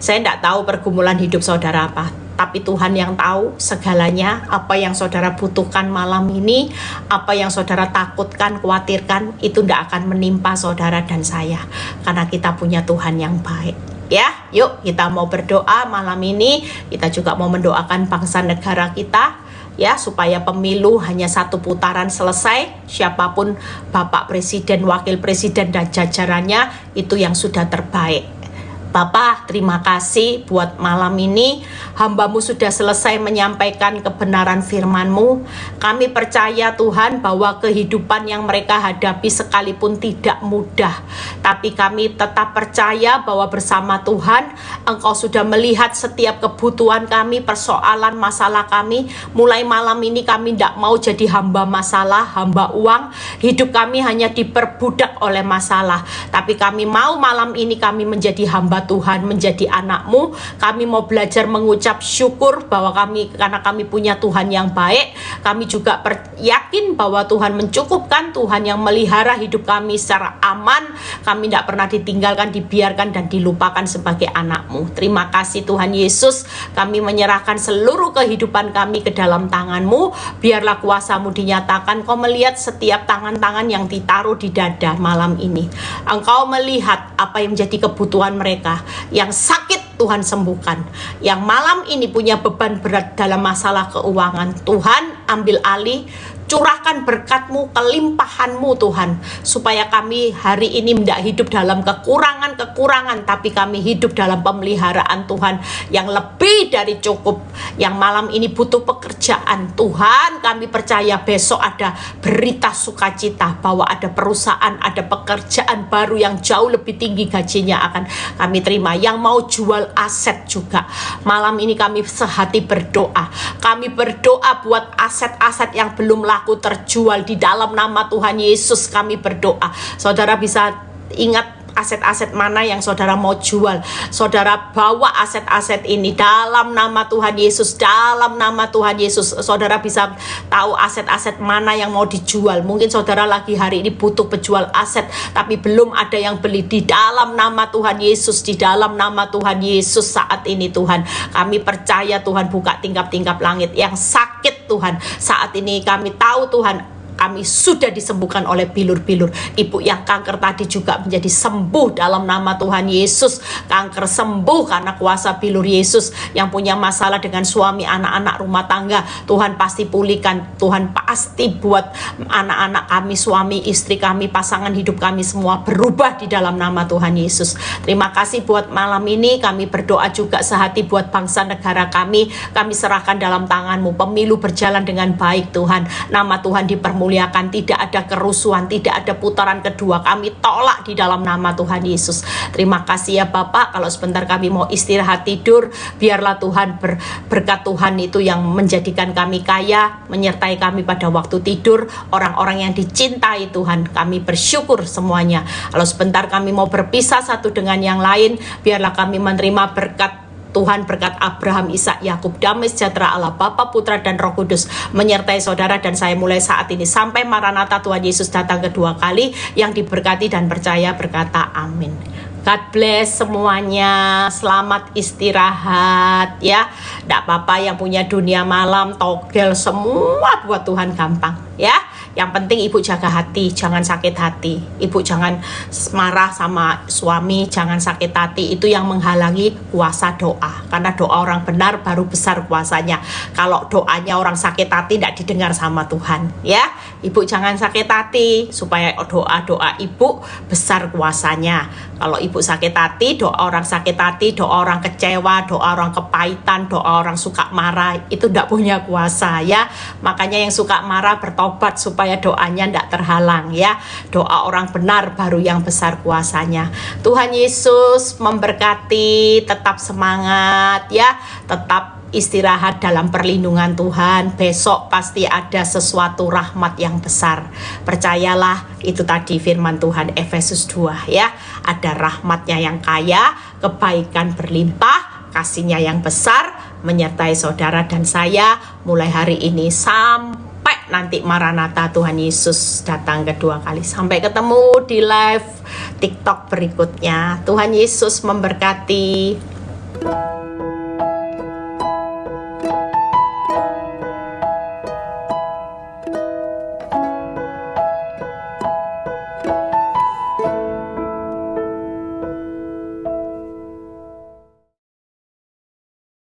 Saya tidak tahu pergumulan hidup saudara apa, tapi Tuhan yang tahu segalanya. Apa yang saudara butuhkan malam ini, apa yang saudara takutkan, khawatirkan, itu tidak akan menimpa saudara dan saya, karena kita punya Tuhan yang baik. Ya, yuk kita mau berdoa malam ini. Kita juga mau mendoakan bangsa negara kita ya, supaya pemilu hanya 1 putaran selesai. Siapapun Bapak Presiden, Wakil Presiden dan jajarannya, itu yang sudah terbaik. Bapak, terima kasih buat malam ini. Hamba-Mu sudah selesai menyampaikan kebenaran firman-Mu. Kami percaya Tuhan bahwa kehidupan yang mereka hadapi sekalipun tidak mudah, tapi kami tetap percaya bahwa bersama Tuhan Engkau sudah melihat setiap kebutuhan kami, persoalan masalah kami. Mulai malam ini kami tidak mau jadi hamba masalah, hamba uang. Hidup kami hanya diperbudak oleh masalah, tapi kami mau malam ini kami menjadi hamba Tuhan, menjadi anak-Mu. Kami mau belajar mengucap syukur bahwa karena kami punya Tuhan yang baik. Kami juga yakin bahwa Tuhan mencukupkan, Tuhan yang melihara hidup kami secara aman. Kami tidak pernah ditinggalkan, dibiarkan dan dilupakan sebagai anak-Mu. Terima kasih Tuhan Yesus. Kami menyerahkan seluruh kehidupan kami ke dalam tangan-Mu. Biarlah kuasa-Mu dinyatakan. Kau melihat setiap tangan-tangan yang ditaruh di dada malam ini. Engkau melihat apa yang menjadi kebutuhan mereka. Yang sakit Tuhan sembuhkan. Yang malam ini punya beban berat dalam masalah keuangan, Tuhan ambil alih. Curahkan berkat-Mu, kelimpahan-Mu Tuhan, supaya kami hari ini tidak hidup dalam kekurangan-kekurangan, tapi kami hidup dalam pemeliharaan Tuhan yang lebih dari cukup. Yang malam ini butuh pekerjaan, Tuhan kami percaya besok ada berita sukacita, bahwa ada perusahaan, ada pekerjaan baru yang jauh lebih tinggi gajinya akan kami terima. Yang mau jual aset juga, malam ini kami sehati berdoa. Kami berdoa buat aset-aset yang belum laku terjual di dalam nama Tuhan Yesus. Kami berdoa, saudara bisa ingat aset-aset mana yang saudara mau jual. Saudara bawa aset-aset ini dalam nama Tuhan Yesus, dalam nama Tuhan Yesus. Saudara bisa tahu aset-aset mana yang mau dijual. Mungkin saudara lagi hari ini butuh penjual aset, tapi belum ada yang beli. Di dalam nama Tuhan Yesus, di dalam nama Tuhan Yesus saat ini Tuhan, kami percaya Tuhan buka tingkap-tingkap langit. Yang sakit Tuhan saat ini kami tahu Tuhan, kami sudah disembuhkan oleh bilur-bilur. Ibu yang kanker tadi juga menjadi sembuh dalam nama Tuhan Yesus. Kanker sembuh karena kuasa bilur Yesus. Yang punya masalah dengan suami, anak-anak, rumah tangga, Tuhan pasti pulihkan. Tuhan pasti buat anak-anak kami, suami, istri kami, pasangan hidup kami semua berubah di dalam nama Tuhan Yesus. Terima kasih buat malam ini. Kami berdoa juga sehati buat bangsa negara kami. Kami serahkan dalam tangan-Mu. Pemilu berjalan dengan baik Tuhan. Nama Tuhan dipermuliakan. Tidak ada kerusuhan, tidak ada putaran kedua. Kami tolak di dalam nama Tuhan Yesus. Terima kasih ya Bapak. Kalau sebentar kami mau istirahat tidur, biarlah Tuhan berkat Tuhan itu yang menjadikan kami kaya, menyertai kami pada waktu tidur. Orang-orang yang dicintai Tuhan, kami bersyukur semuanya. Kalau sebentar kami mau berpisah satu dengan yang lain, biarlah kami menerima berkat Tuhan, berkat Abraham, Ishak, Yakub. Damai sejahtera Allah Bapa, Putra dan Roh Kudus menyertai saudara dan saya mulai saat ini sampai Maranatha Tuhan Yesus datang kedua kali. Yang diberkati dan percaya berkata amin. God bless semuanya. Selamat istirahat ya. Tidak apa-apa yang punya dunia malam, togel, semua buat Tuhan gampang ya. Yang penting ibu jaga hati, jangan sakit hati. Ibu jangan marah sama suami, jangan sakit hati. Itu yang menghalangi kuasa doa. Karena doa orang benar baru besar kuasanya. Kalau doanya orang sakit hati tidak didengar sama Tuhan, ya. Ibu jangan sakit hati supaya doa-doa ibu besar kuasanya. Kalau ibu sakit hati, doa orang sakit hati, doa orang kecewa, doa orang kepahitan, doa orang suka marah, itu tidak punya kuasa, ya. Makanya yang suka marah bertobat supaya doanya tidak terhalang, ya. Doa orang benar baru yang besar kuasanya. Tuhan Yesus memberkati, tetap semangat, ya. Tetap istirahat dalam perlindungan Tuhan. Besok pasti ada sesuatu rahmat yang besar. Percayalah, itu tadi firman Tuhan Efesus 2, ya. Ada rahmatnya yang kaya, kebaikan berlimpah, kasihnya yang besar menyertai saudara dan saya mulai hari ini sampai nanti Maranatha Tuhan Yesus datang kedua kali. Sampai ketemu di live TikTok berikutnya. Tuhan Yesus memberkati.